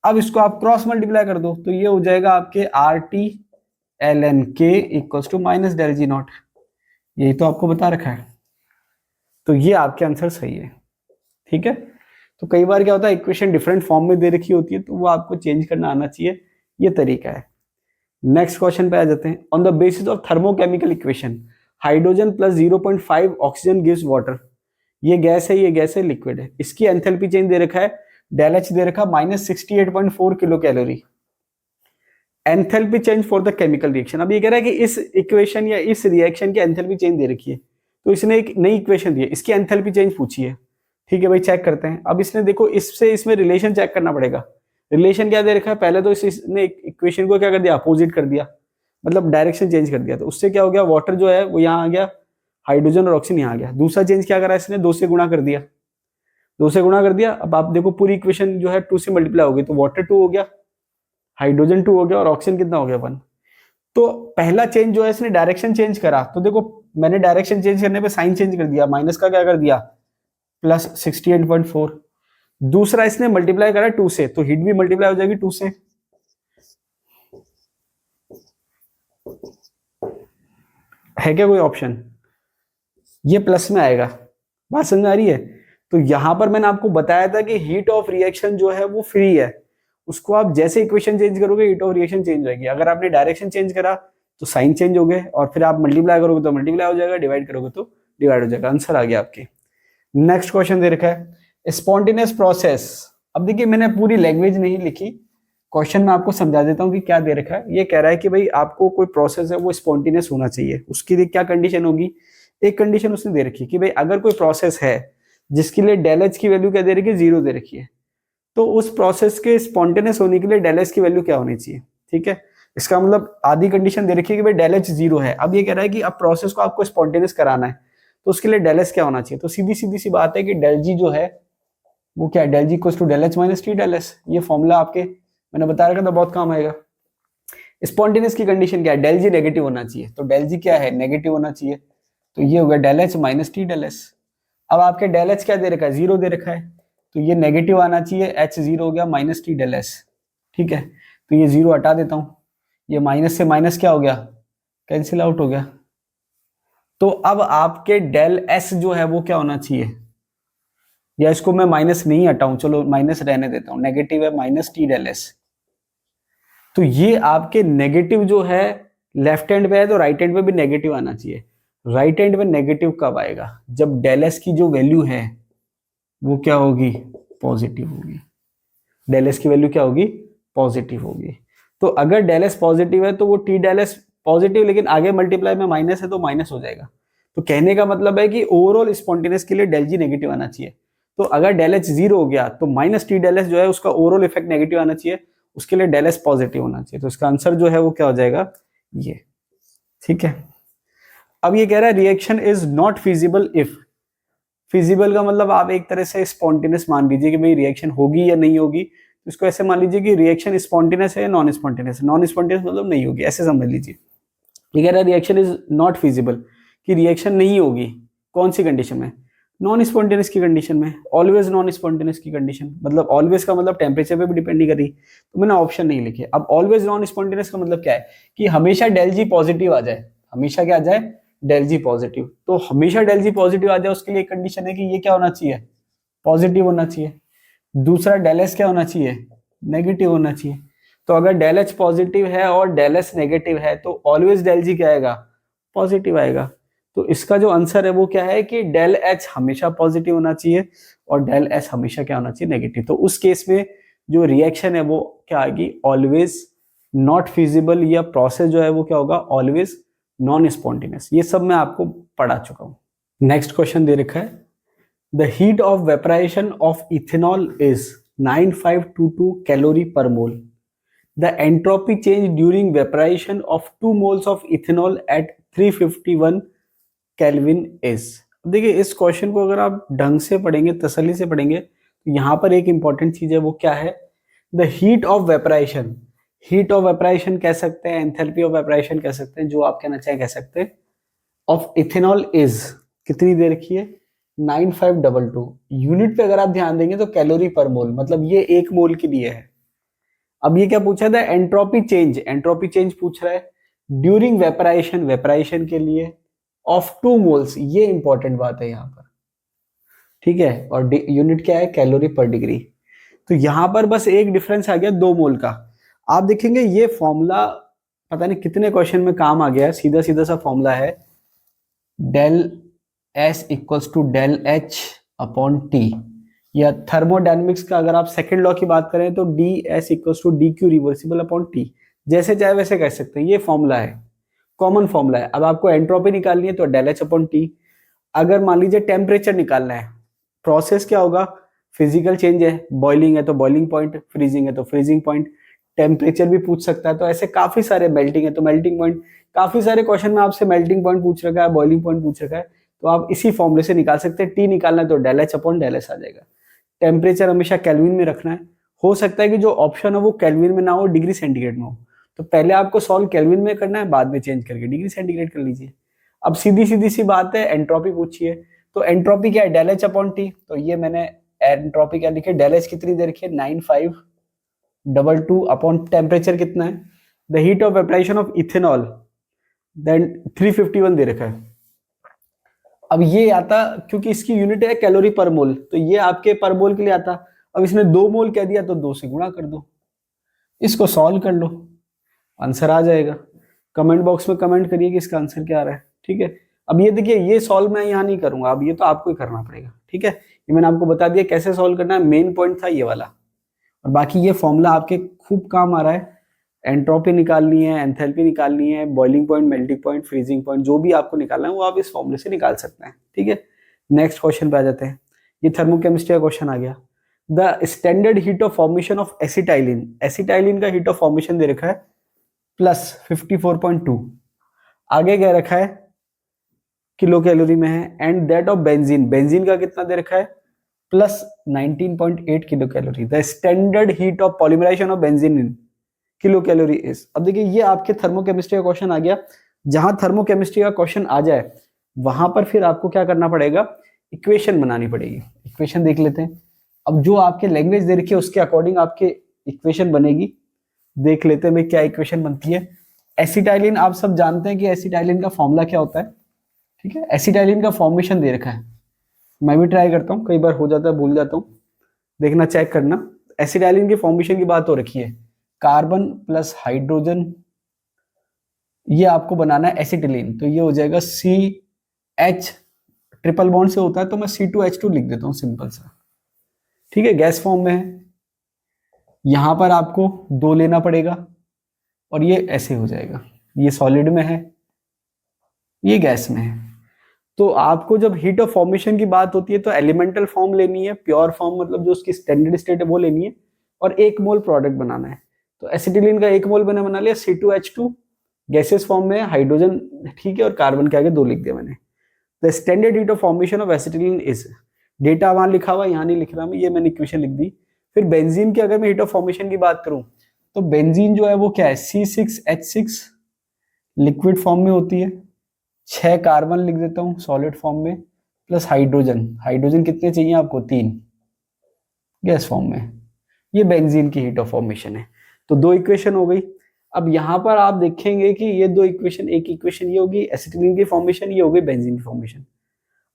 अब इसको आप क्रॉस मल्टीप्लाई कर दो तो ये हो जाएगा आपके R T L N K equals to minus del G naught. यही तो आपको बता रखा है। तो ये आपके आंसर सही है। ठीक है, तो कई बार क्या होता है, इक्वेशन डिफरेंट फॉर्म में दे रखी होती है तो वो आपको चेंज करना आना चाहिए। ये तरीका है। नेक्स्ट क्वेश्चन पे आ जाते हैं। On the basis of thermochemical equation hydrogen plus 0.5 oxygen gives water. ये गैस है, ये गैस है, लिक्विड है। इसकी एंथैल्पी चेंज दे रखा है, डेल एच दे रखा minus 68.4 kilo calorie. Enthalpy change for the chemical reaction. अब ये कह रहा है कि इस इक्वेशन या इस रिएक्शन की एंथैल्पी चेंज दे रखी है, तो इसने एक नई इक्वेशन दी है, इसकी एंथैल्पी चेंज पूछी है। ठीक है भाई, चेक करते हैं। अब इसने देखो इससे इसमें रिलेशन चेक करना पड़ेगा। रिलेशन क्या दे रखा है? पहले तो इसने इक्वेशन को क्या कर दिया? अपोजिट कर दिया, मतलब डायरेक्शन चेंज कर दिया। तो उससे क्या हो गया? वाटर जो है वो यहाँ आ गया, हाइड्रोजन और ऑक्सीजन यहाँ आ गया। दूसरा चेंज क्या करा इसने? 2 से गुणा कर दिया, 2 से गुणा कर दिया। अब आप देखो पूरी इक्वेशन जो है 2 से मल्टीप्लाई हो गई, तो वाटर 2 हो गया, हाइड्रोजन 2 हो गया, और ऑक्सीजन कितना हो गया? 1। तो पहला चेंज जो है इसने डायरेक्शन चेंज करा, तो देखो मैंने डायरेक्शन चेंज करने पे साइन चेंज कर दिया, माइनस का क्या कर दिया? प्लस 68.4। दूसरा इसने मल्टीप्लाई करा 2 से, तो हीट भी मल्टीप्लाई हो जाएगी 2 से। है क्या कोई ऑप्शन? ये प्लस में आएगा। बात समझ आ रही है? तो यहां पर मैंने आपको बताया था कि हीट ऑफ रिएक्शन जो है वो फ्री है, उसको आप जैसे इक्वेशन चेंज करोगे हीट ऑफ रिएक्शन चेंज होगी। अगर आपने डायरेक्शन चेंज करा तो साइन चेंज हो गए, और फिर आप मल्टीप्लाई करोगे तो मल्टीप्लाई हो जाएगा, डिवाइड करोगे तो डिवाइड हो जाएगा। आंसर आ गया आपके। नेक्स्ट क्वेश्चन दे रखा है स्पॉन्टेनियस प्रोसेस। अब देखिए मैंने पूरी लैंग्वेज नहीं लिखी, क्वेश्चन में आपको समझा देता हूँ कि क्या दे रखा है। ये कह रहा है कि भाई आपको कोई प्रोसेस है वो स्पॉन्टेनियस होना चाहिए। उसके लिए क्या कंडीशन होगी? एक कंडीशन उसने दे रखी है कि भाई अगर कोई प्रोसेस है जिसके लिए डेल एच की वैल्यू क्या दे रखी है? 0 दे रखी है, तो उस प्रोसेस के स्पॉन्टेनियस होने के लिए डेल एच की वैल्यू क्या होनी चाहिए? ठीक है, इसका मतलब आधी कंडीशन दे रखी है कि भाई डेल एच 0 है। अब ये कह रहा है कि अब प्रोसेस को आपको स्पॉन्टेनियस कराना है, तो उसके लिए डेल एस क्या होना चाहिए? तो सीधी सीधी सी बात है कि डेल जी जो है वो क्या है, del G equals to del H minus T del S. ये फॉर्मूला आपके मैंने बता रखा था, बहुत काम आएगा। स्पॉन्टेनियस की कंडीशन क्या है? डेल जी नेगेटिव होना चाहिए, तो डेल जी क्या है, नेगेटिव होना चाहिए, तो ये होगा del H minus T del S. अब आपके डेल एच क्या दे रखा है, 0 दे रखा है, तो ये नेगेटिव आना चाहिए, एच 0 हो गया माइनस टी डेल एस। ठीक है, तो ये 0 हटा देता हूं, ये माइनस से माइनस क्या हो गया, कैंसिल आउट हो गया। तो अब आपके डेल एस जो है वो क्या होना चाहिए, या इसको मैं माइनस नहीं हटाऊं, चलो माइनस रहने देता हूं, नेगेटिव है माइनस टी डेल एस। तो ये आपके नेगेटिव जो है लेफ्ट हैंड पे है, तो राइट हैंड पे भी नेगेटिव आना चाहिए। राइट हैंड पे नेगेटिव कब आएगा, जब डेल एस की जो वैल्यू है वो क्या होगी, पॉजिटिव होगी। डेल एस की वैल्यू क्या होगी, पॉजिटिव होगी। तो अगर डेल एस पॉजिटिव है तो वो टी डेल एस पॉजिटिव, लेकिन आगे मल्टीप्लाई में माइनस है तो माइनस हो जाएगा। तो कहने का मतलब है कि ओवरऑल स्पॉन्टेनियस के लिए डेल जी नेगेटिव आना चाहिए। तो अगर डेल एच 0 हो गया तो माइनस टी डेल एस जो है उसका ओवरऑल इफेक्ट नेगेटिव आना चाहिए, उसके लिए डेल एस पॉजिटिव होना चाहिए। तो इसका आंसर जो है वो क्या हो जाएगा, ये। ठीक है, अब ये कह रहा है reaction is not feasible if. Feasible का मतलब आप एक तरह से स्पॉन्टेनियस मान लीजिए कि भाई रिएक्शन होगी या नहीं होगी, तो इसको ऐसे मान लीजिए कि रिएक्शन स्पॉन्टेनियस है या नॉन स्पॉन्टेनियस है। नॉन स्पॉन्टेनियस मतलब नहीं होगी, ऐसे समझ लीजिए। ये कह रहा है रिएक्शन इज नॉट फिजिबल, कि रिएक्शन नहीं होगी, कौन सी कंडीशन में, नॉन स्पॉन्टेनियस की कंडीशन में। ऑलवेज नॉन स्पॉन्टेनियस की कंडीशन, मतलब ऑलवेज का मतलब टेम्परेचर पे भी डिपेंड नहीं कर रही, तो मैंने ऑप्शन नहीं लिखे। अब ऑलवेज नॉन स्पॉन्टेनियस का मतलब क्या है, कि हमेशा डेल जी पॉजिटिव आ जाए, हमेशा क्या आ जाए, डेल जी पॉजिटिव। तो हमेशा डेल जी पॉजिटिव आ जाए उसके लिए कंडीशन है कि ये क्या होना चाहिए, पॉजिटिव होना चाहिए। दूसरा डेल एस क्या होना चाहिए, नेगेटिव होना चाहिए। तो अगर डेल एच पॉजिटिव है और डेल एस नेगेटिव है तो ऑलवेज डेल जी क्या आएगा, पॉजिटिव आएगा। तो इसका जो आंसर है वो क्या है कि डेल एच हमेशा पॉजिटिव होना चाहिए और डेल एस हमेशा क्या होना चाहिए, नेगेटिव। तो उस केस में जो रिएक्शन है वो क्या आएगी, ऑलवेज नॉट फिजिबल, या प्रोसेस जो है वो क्या होगा, ऑलवेज नॉन स्पॉन्टेनियस। ये सब मैं आपको पढ़ा चुका हूं। नेक्स्ट क्वेश्चन दे रखा है, the heat of vaporization of ethanol is 9522 calorie per mole. The entropy change during vaporization of 2 moles of ethanol at 351 Kelvin is। देखिए इस क्वेश्चन को अगर आप ढंग से पढ़ेंगे, तसल्ली से पढ़ेंगे, तो यहाँ पर एक इंपॉर्टेंट चीज है, वो क्या है, the heat of vaporization. Heat of vaporization कह सकते हैं, एंथैल्पी ऑफ वेपराइजेशन कह सकते हैं, जो आप कहना चाहें कह सकते हैं। ऑफ इथेनॉल इज कितनी दे रखी है, 9522। यूनिट पे अगर आप ध्यान देंगे तो कैलोरी पर मोल, मतलब ये 1 मोल के लिए है। अब ये क्या पूछा था, एंट्रोपी चेंज, एंट्रोपी चेंज पूछ रहा है ड्यूरिंग वेपराइजेशन, वेपराइजेशन के लिए, ऑफ 2 मोल्स, ये इंपॉर्टेंट बात है यहाँ पर। ठीक है, और यूनिट क्या है, कैलोरी पर डिग्री। तो यहां पर बस एक डिफरेंस आ गया 2 मोल का। आप देखेंगे ये फॉर्मूला पता नहीं कितने क्वेश्चन में काम आ गया है, सीधा सीधा सा फॉर्मूला है, del S equals to del H upon T. या थर्मोडायनेमिक्स का अगर आप सेकंड लॉ की बात करें तो D S equals to D Q reversible upon T. जैसे चाहे वैसे कह सकते हैं, ये फॉर्मूला है, कॉमन फॉर्मूला है। अब आपको एंट्रोपी निकालनी है तो डेल एच अपॉन टी। अगर मान लीजिए टेम्परेचर निकालना है, प्रोसेस क्या होगा, फिजिकल चेंज है, बॉइलिंग है तो बॉइलिंग पॉइंट, फ्रीजिंग है तो फ्रीजिंग पॉइंट, टेम्परेचर भी पूछ सकता है, तो ऐसे काफी सारे, मेल्टिंग है तो मेल्टिंग पॉइंट, काफी सारे क्वेश्चन में आपसे मेल्टिंग पॉइंट पूछ रखा है, बॉइलिंग पॉइंट पूछ रखा है, तो आप इसी फॉर्मूले से निकाल सकते हैं। टी निकालना है तो del H upon del S आ जाएगा। टेम्परेचर हमेशा केल्विन में रखना है। हो सकता है कि जो ऑप्शन हो वो केल्विन में ना हो, डिग्री सेंटीग्रेड में हो, तो पहले आपको सॉल्व केल्विन में करना है, बाद में चेंज करके डिग्री सेंटीग्रेड कर लीजिए। अब सीधी सीधी सी बात है, एंट्रोपी पूछिए, तो एंट्रोपी क्या है, डेल एच अपॉन टी। तो ये मैंने एंट्रोपी क्या लिखे, डेल एच कितनी दे रखी है, 9522 अपॉन टेम्परेचर कितना है, the heat of vaporization of ethanol, then 351 दे रखा है। अब ये आता, क्योंकि इसकी यूनिट है कैलोरी पर मोल, तो ये आपके पर मोल के लिए आता। अब इसने 2 मोल कह दिया तो 2 से गुणा कर दो, इसको सॉल्व कर लो, आंसर आ जाएगा। कमेंट बॉक्स में कमेंट करिए कि इसका आंसर क्या आ रहा है। ठीक है, अब ये देखिए, ये सॉल्व मैं यहाँ नहीं करूंगा, अब ये तो आपको ही करना पड़ेगा। ठीक है, ये मैंने आपको बता दिया कैसे सॉल्व करना है, मेन पॉइंट था ये वाला। और बाकी ये फॉर्मूला आपके खूब काम आ रहा है। एंट्रोपी निकालनी है, एंथैल्पी निकालनी है, boiling point, melting point, freezing point, जो भी आपको निकालना है वो आप इस फॉर्मूले से निकाल सकते हैं। ठीक है, नेक्स्ट क्वेश्चन पे आ जाते हैं। ये थर्मोकेमिस्ट्री का क्वेश्चन आ गया। The standard heat of formation of acetylene, acetylene का हीट ऑफ फॉर्मेशन दे रखा है प्लस 54.2, आगे क्या रखा है किलो कैलोरी में है, and that of benzene, benzene का कितना दे रखा है plus 19.8 kilo calorie. The standard heat of polymerization of benzene in kilo calorie is. अब देखिए ये आपके थर्मोकेमिस्ट्री का क्वेश्चन आ गया। जहां थर्मोकेमिस्ट्री का क्वेश्चन आ जाए वहां पर फिर आपको क्या करना पड़ेगा, इक्वेशन बनानी पड़ेगी। इक्वेशन देख लेते हैं। अब जो आपके लैंग्वेज दे रखी है उसके अकॉर्डिंग आपके इक्वेशन बनेगी। देख लेते हैं क्या इक्वेशन बनती है। एसिटाइलिन, आप सब जानते हैं कि एसिटाइलिन का फॉर्मूला क्या होता है, ठीक है। एसिटाइलिन का फॉर्मेशन दे रखा है, मैं भी ट्राई करता हूँ, कई बार हो जाता है भूल जाता हूँ, देखना चेक करना। एसिटाइलिन की फॉर्मेशन की बात हो रखी है, कार्बन प्लस हाइड्रोजन, ये आपको बनाना है एसिटिलीन, तो ये हो जाएगा CH, ट्रिपल बॉन्ड से होता है तो मैं C2H2 लिख देता हूँ सिंपल सा, ठीक है। गैस फॉर्म में है, यहां पर आपको 2 लेना पड़ेगा और ये ऐसे हो जाएगा, ये सॉलिड में है, ये गैस में है। तो आपको जब हीट ऑफ फॉर्मेशन की बात होती है तो एलिमेंटल फॉर्म लेनी है, प्योर फॉर्म मतलब जो उसकी स्टैंडर्ड स्टेट है वो लेनी है, और 1 मोल प्रोडक्ट बनाना है। तो एसिटिलीन का 1 मोल मैंने बना लिया, C2H2 गैसेस फॉर्म में, हाइड्रोजन ठीक है, और कार्बन के आगे 2 लिख दिया मैंने। The standard heat of formation of acetylene is, data वहां लिखा हुआ, यहाँ नहीं लिख रहा मैं, ये मैंने इक्वेशन लिख दी। फिर बेंजीन की अगर मैं हीट ऑफ फॉर्मेशन की बात करूं तो बेंजीन जो है वो क्या है, C6H6 लिक्विड फॉर्म में होती है, 6 कार्बन लिख देता हूँ सॉलिड फॉर्म में, प्लस हाइड्रोजन, हाइड्रोजन कितने चाहिए आपको 3 गैस फॉर्म में। ये बेंजीन की हीट ऑफ फॉर्मेशन है। तो 2 इक्वेशन हो गई। अब यहां पर आप देखेंगे कि ये 2 इक्वेशन, एक इक्वेशन ये होगी एसिटिलीन की फॉर्मेशन, ये होगी बेंजीन की फॉर्मेशन।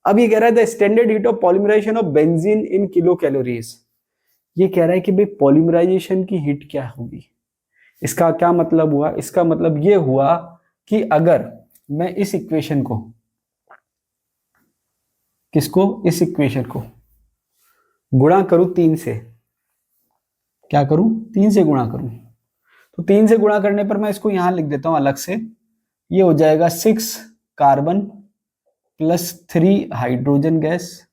अब ये कह रहा है the standard heat of polymerization of benzene in kilo calories. ये कह रहा है कि भाई पॉलीमराइजेशन की हीट क्या होगी। इसका क्या मतलब हुआ, इसका मतलब ये हुआ कि अगर मैं इस इक्वेशन को, किसको, इस इक्वेशन को गुणा करूं 3 से, क्या करूं 3 से गुणा करूं, तो 3 से गुणा करने पर मैं इसको यहां लिख देता हूं अलग से, ये हो जाएगा 6 कार्बन प्लस 3 हाइड्रोजन गैस,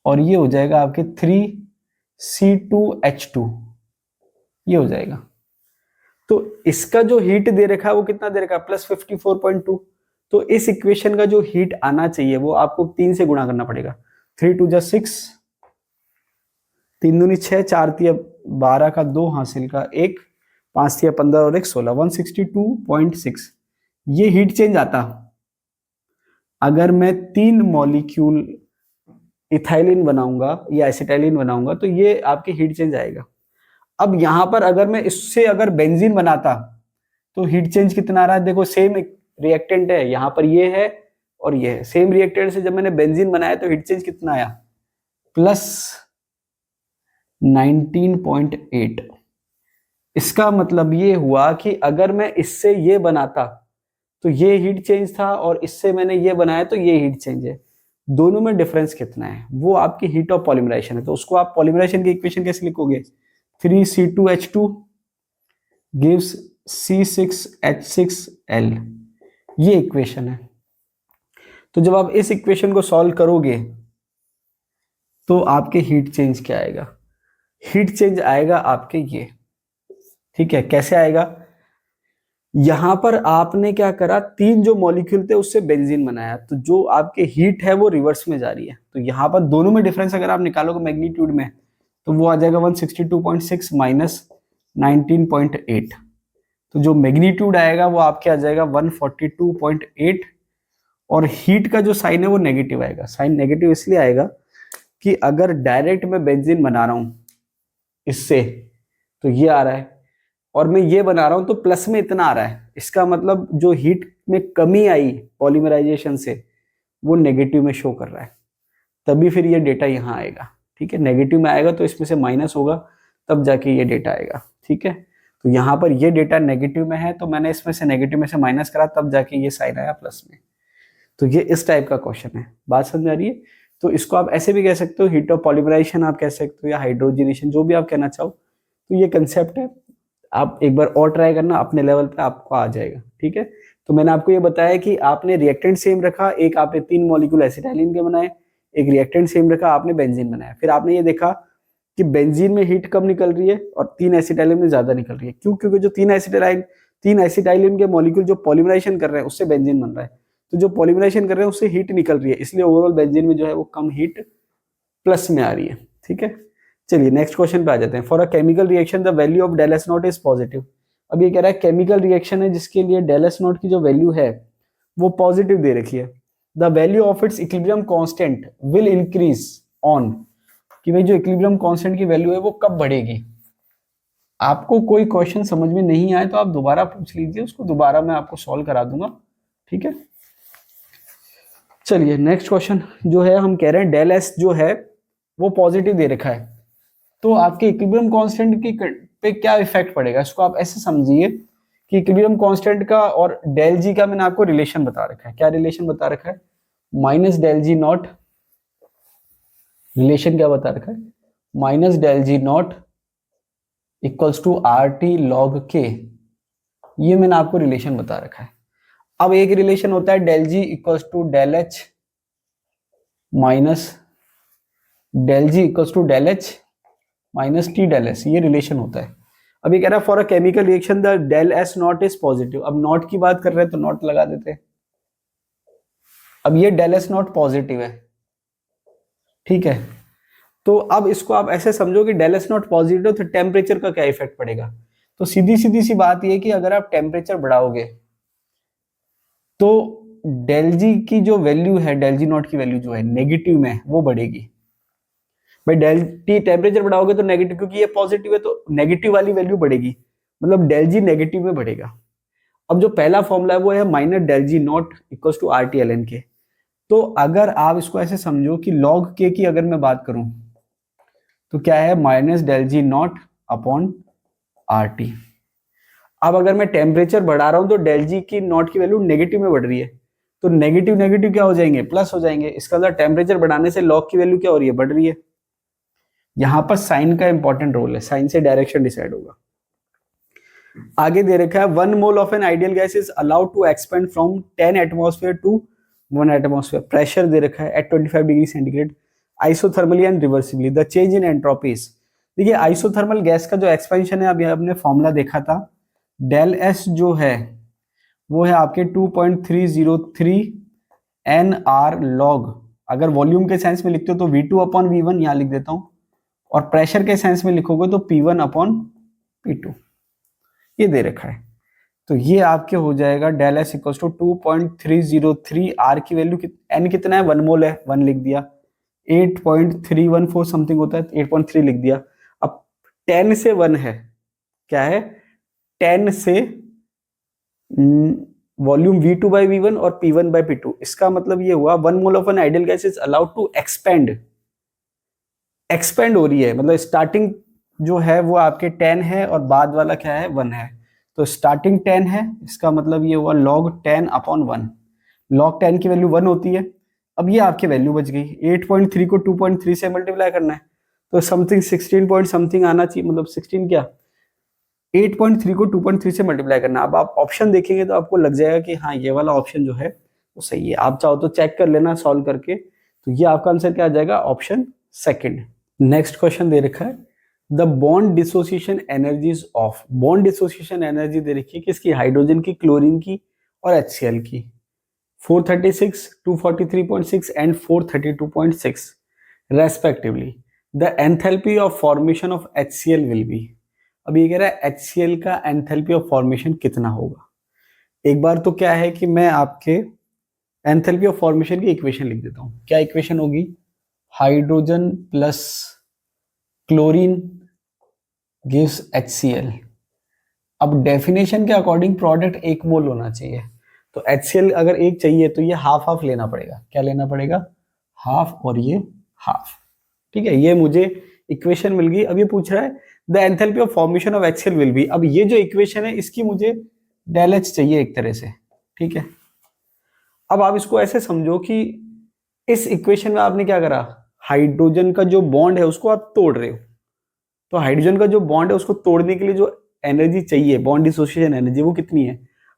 और ये हो जाएगा आपके 3C2H2, ये हो जाएगा। तो इसका जो हीट दे रखा है वो कितना दे रखा है, प्लस 54.2। तो इस इक्वेशन का जो हीट आना चाहिए वो आपको 3 से गुणा करना पड़ेगा। 3 2 6, 3 दूनी 6, 4 तिया 12 का 2 हासिल का 1, 5 तिया 15 और 1 16, 162.6। ये हीट चेंज आता अगर मैं 3 मॉलिक्यूल इथाइलिन बनाऊंगा या एसिटाइलिन बनाऊंगा तो ये आपकी हीट चेंज आएगा। अब यहां पर अगर मैं इससे अगर बेंजीन बनाता तो हीट चेंज कितना आ रहा है, देखो सेम रिएक्टेंट है, यहां पर ये है और ये है, सेम रिएक्टेंट से जब मैंने बेंजीन बनाया तो हीट चेंज कितना आया, प्लस 19.8। इसका मतलब ये हुआ कि अगर मैं इससे ये बनाता तो ये हीट चेंज था, और इससे मैंने ये बनाया तो ये हीट चेंज है। दोनों में डिफरेंस कितना है, वो आपकी हीट ऑफ पॉलीमराइजेशन है। तो उसको आप पॉलीमराइजेशन की इक्वेशन कैसे लिखोगे, 3C2H2 gives C6H6L, ये इक्वेशन है। तो जब आप इस इक्वेशन को सॉल्व करोगे तो आपके हीट चेंज क्या आएगा, हीट चेंज आएगा आपके ये, ठीक है। कैसे आएगा, यहां पर आपने क्या करा, 3 जो मॉलिक्यूल थे उससे बेंजीन बनाया, तो जो आपके हीट है वो रिवर्स में जा रही है। तो यहां पर दोनों में डिफरेंस अगर आप निकालोगे मैग्नीट्यूड में तो वो आ जाएगा 162.6 माइनस 19.8। तो जो मैग्नीट्यूड आएगा वो आपके आ जाएगा 142.8, और हीट का जो साइन है वो नेगेटिव आएगा। साइन नेगेटिव इसलिए आएगा कि अगर डायरेक्ट मैं बेंजीन बना रहा हूं इससे तो ये आ रहा है, और मैं ये बना रहा हूं तो प्लस में इतना आ रहा है, इसका मतलब जो हीट में कमी आई पॉलीमराइजेशन से वो नेगेटिव में शो कर रहा है, तभी फिर ये डेटा यहाँ आएगा, ठीक है। नेगेटिव में आएगा तो इसमें से माइनस होगा तब जाके ये डेटा आएगा, ठीक है। तो यहाँ पर ये डेटा नेगेटिव में है तो मैंने इसमें से नेगेटिव में से माइनस करा तब जाके ये साइन आया प्लस में। तो ये इस टाइप का क्वेश्चन है, बात समझ आ रही है। तो इसको आप ऐसे भी कह सकते हो, हीट ऑफ पॉलीमराइजेशन आप कह सकते हो, या हाइड्रोजनेशन, जो भी आप कहना चाहो। तो ये कंसेप्ट है, आप एक बार और ट्राई करना, अपने लेवल पे आपको आ जाएगा, ठीक है। तो मैंने आपको ये बताया कि आपने रिएक्टेंट सेम रखा, एक आपने 3 मॉलिक्यूल एसिटाइलिन के बनाए, एक रिएक्टेंट सेम रखा, आपने बेंजीन बनाया। फिर आपने ये देखा कि बेंजीन में हीट कम निकल रही है और 3 एसिटाइलिन में ज्यादा निकल रही है। क्यों, क्योंकि जो 3 एसिटाइलिन 3 एसिटाइलिन के मॉलिक्यूल जो पॉलीमराइजेशन कर रहे हैं उससे बेंजीन बन रहा है, तो जो पॉलीमराइजेशन कर रहे हैं उससे हीट निकल रही है, इसलिए ओवरऑल बेंजीन में जो है वो कम हीट प्लस में आ रही है। ठीक है, चलिए नेक्स्ट क्वेश्चन पे आ जाते हैं। For a chemical reaction the value of del S naught is positive. अब ये कह रहा है केमिकल रिएक्शन है जिसके लिए डेल एस नॉट की जो वैल्यू है वो पॉजिटिव दे रखी है। The value of its equilibrium constant will increase on, कि भाई जो इक्विलिब्रियम कांस्टेंट की वैल्यू है वो कब बढ़ेगी। आपको कोई क्वेश्चन समझ में नहीं आए तो आप दोबारा पूछ लीजिए, उसको दोबारा मैं आपको सॉल्व करा दूंगा। ठीक है, चलिए नेक्स्ट क्वेश्चन जो है हम कह रहे हैं डेल एस जो है वो पॉजिटिव दे रखा है, तो आपके इक्विलिब्रियम कांस्टेंट की पे क्या इफेक्ट पड़ेगा। इसको आप ऐसे समझिए कि इक्विलिब्रियम कांस्टेंट का और डेल जी का मैंने आपको रिलेशन बता रखा है। क्या रिलेशन बता रखा है, minus del G naught, relation क्या बता रखा है, minus del G naught equals to R T log K, ये मैंने आपको रिलेशन बता रखा है। अब एक रिलेशन होता है del G equals to del H minus del G equals to del H minus T del S, ये रिलेशन होता है। अब ये कह रहा है for a chemical reaction the del S naught is positive. अब नॉट की बात कर रहे हैं तो नॉट लगा देते हैं। अब ये डेल एस नॉट पॉजिटिव है, ठीक है, तो अब इसको आप ऐसे समझो कि डेल एस नॉट पॉजिटिव है तो टेम्परेचर का क्या इफेक्ट पड़ेगा। तो सीधी सीधी सी बात ये कि अगर आप टेम्परेचर बढ़ाओगे तो डेल जी की जो वैल्यू है, डेल जी नॉट की वैल्यू जो है नेगेटिव में वो बढ़ेगी। भाई डेल टी टेम्परेचर बढ़ाओगे तो नेगेटिव, क्योंकि ये पॉजिटिव है तो नेगेटिव वाली वैल्यू बढ़ेगी, मतलब डेल जी नेगेटिव में बढ़ेगा। अब जो पहला फॉर्मूला है वो है minus del G naught equals to R T L N K. तो अगर आप इसको ऐसे समझो कि लॉग के की अगर मैं बात करूं तो क्या है, minus del G naught upon R T. अब अगर मैं टेम्परेचर बढ़ा रहा हूं तो डेल जी की नॉट की वैल्यू नेगेटिव में बढ़ रही है, तो नेगेटिव नेगेटिव क्या हो जाएंगे, प्लस हो जाएंगे। इसका मतलब टेम्परेचर बढ़ाने से लॉग की वैल्यू क्या हो रही है, बढ़ रही है। यहां पर साइन का इंपॉर्टेंट रोल है, साइन से डायरेक्शन डिसाइड होगा। आगे दे रखा है 1 mole of an ideal gas is allowed to expand from 10 atmosphere to 1 atmosphere. Pressure दे रखा है at 25 degree centigrade, isothermally and reversibly the change in entropies. देखिए आइसोथर्मल गैस का जो एक्सपेंशन है, अभी आपने फॉर्मूला देखा था, डेल एस जो है वो है आपके 2.303 एन आर लॉग। अगर वॉल्यूम के सेंस में लिखते हो तो V2 अपॉन V1 यहां लिख देता हूं, और प्रेशर के सेंस में लिखोगे तो P1 अपॉन P2, ये दे रखा है। तो ये आपके हो जाएगा del S equal to 2.303, R की वैल्यू एन कितना है, 1 मोल है, 1 लिख दिया, 8.314 समथिंग होता है, 8.3 लिख दिया। अब 10 से 1 है, क्या है, 10 से वॉल्यूम V2 बाई V1 और P1 बाई P2। इसका मतलब ये हुआ 1 mole of an ideal gas is allowed to expand, expand हो रही है, मतलब स्टार्टिंग जो है वो आपके 10 है और बाद वाला क्या है, 1 है। तो स्टार्टिंग 10 है, इसका मतलब ये हुआ log 10 अपॉन 1। log 10 की वैल्यू 1 होती है। अब ये आपकी वैल्यू बच गई, 8.3 को 2.3 से मल्टीप्लाई करना है तो समथिंग 16 पॉइंट समथिंग आना चाहिए, मतलब 16 क्या, 8.3 को 2.3 से मल्टीप्लाई करना। अब आप ऑप्शन देखेंगे तो आपको लग जाएगा कि हाँ ये वाला ऑप्शन जो है वो सही है। आप चाहो तो चेक कर लेना सॉल्व करके, तो ये आपका आंसर क्या आ जाएगा, ऑप्शन सेकंड। नेक्स्ट क्वेश्चन दे रखा है the bond dissociation energies of. Bond dissociation energy दे रखी है किसकी, हाइड्रोजन की, क्लोरीन की और HCl की, 436, 243.6 and 432.6 respectively. The enthalpy of formation of HCl will be. अब ये कह रहा है HCl का एंथैल्पी ऑफ फॉर्मेशन कितना होगा। एक बार तो क्या है कि मैं आपके एंथैल्पी ऑफ फॉर्मेशन की इक्वेशन लिख देता हूं। क्या इक्वेशन होगी, hydrogen plus chlorine gives HCl। अब डेफिनेशन के अकॉर्डिंग प्रोडक्ट 1 मोल होना चाहिए, तो HCl अगर 1 चाहिए तो ये हाफ हाफ लेना पड़ेगा। क्या लेना पड़ेगा, हाफ और ये हाफ। ठीक है, ये मुझे इक्वेशन मिल गई। अब ये पूछ रहा है the enthalpy of formation of HCl will be. अब ये जो इक्वेशन है इसकी मुझे डेल एच चाहिए एक तरह से, ठीक है। अब आप इसको ऐसे समझो कि इस इक्वेशन में आपने क्या करा, हाइड्रोजन का जो बॉन्ड है उसको आप तोड़ रहे हो, तो हाइड्रोजन का जो बॉन्ड है उसको तोड़ने के लिए जो एनर्जी चाहिए, बॉन्ड डिसोसिएशन एनर्जी, वो कितनी है,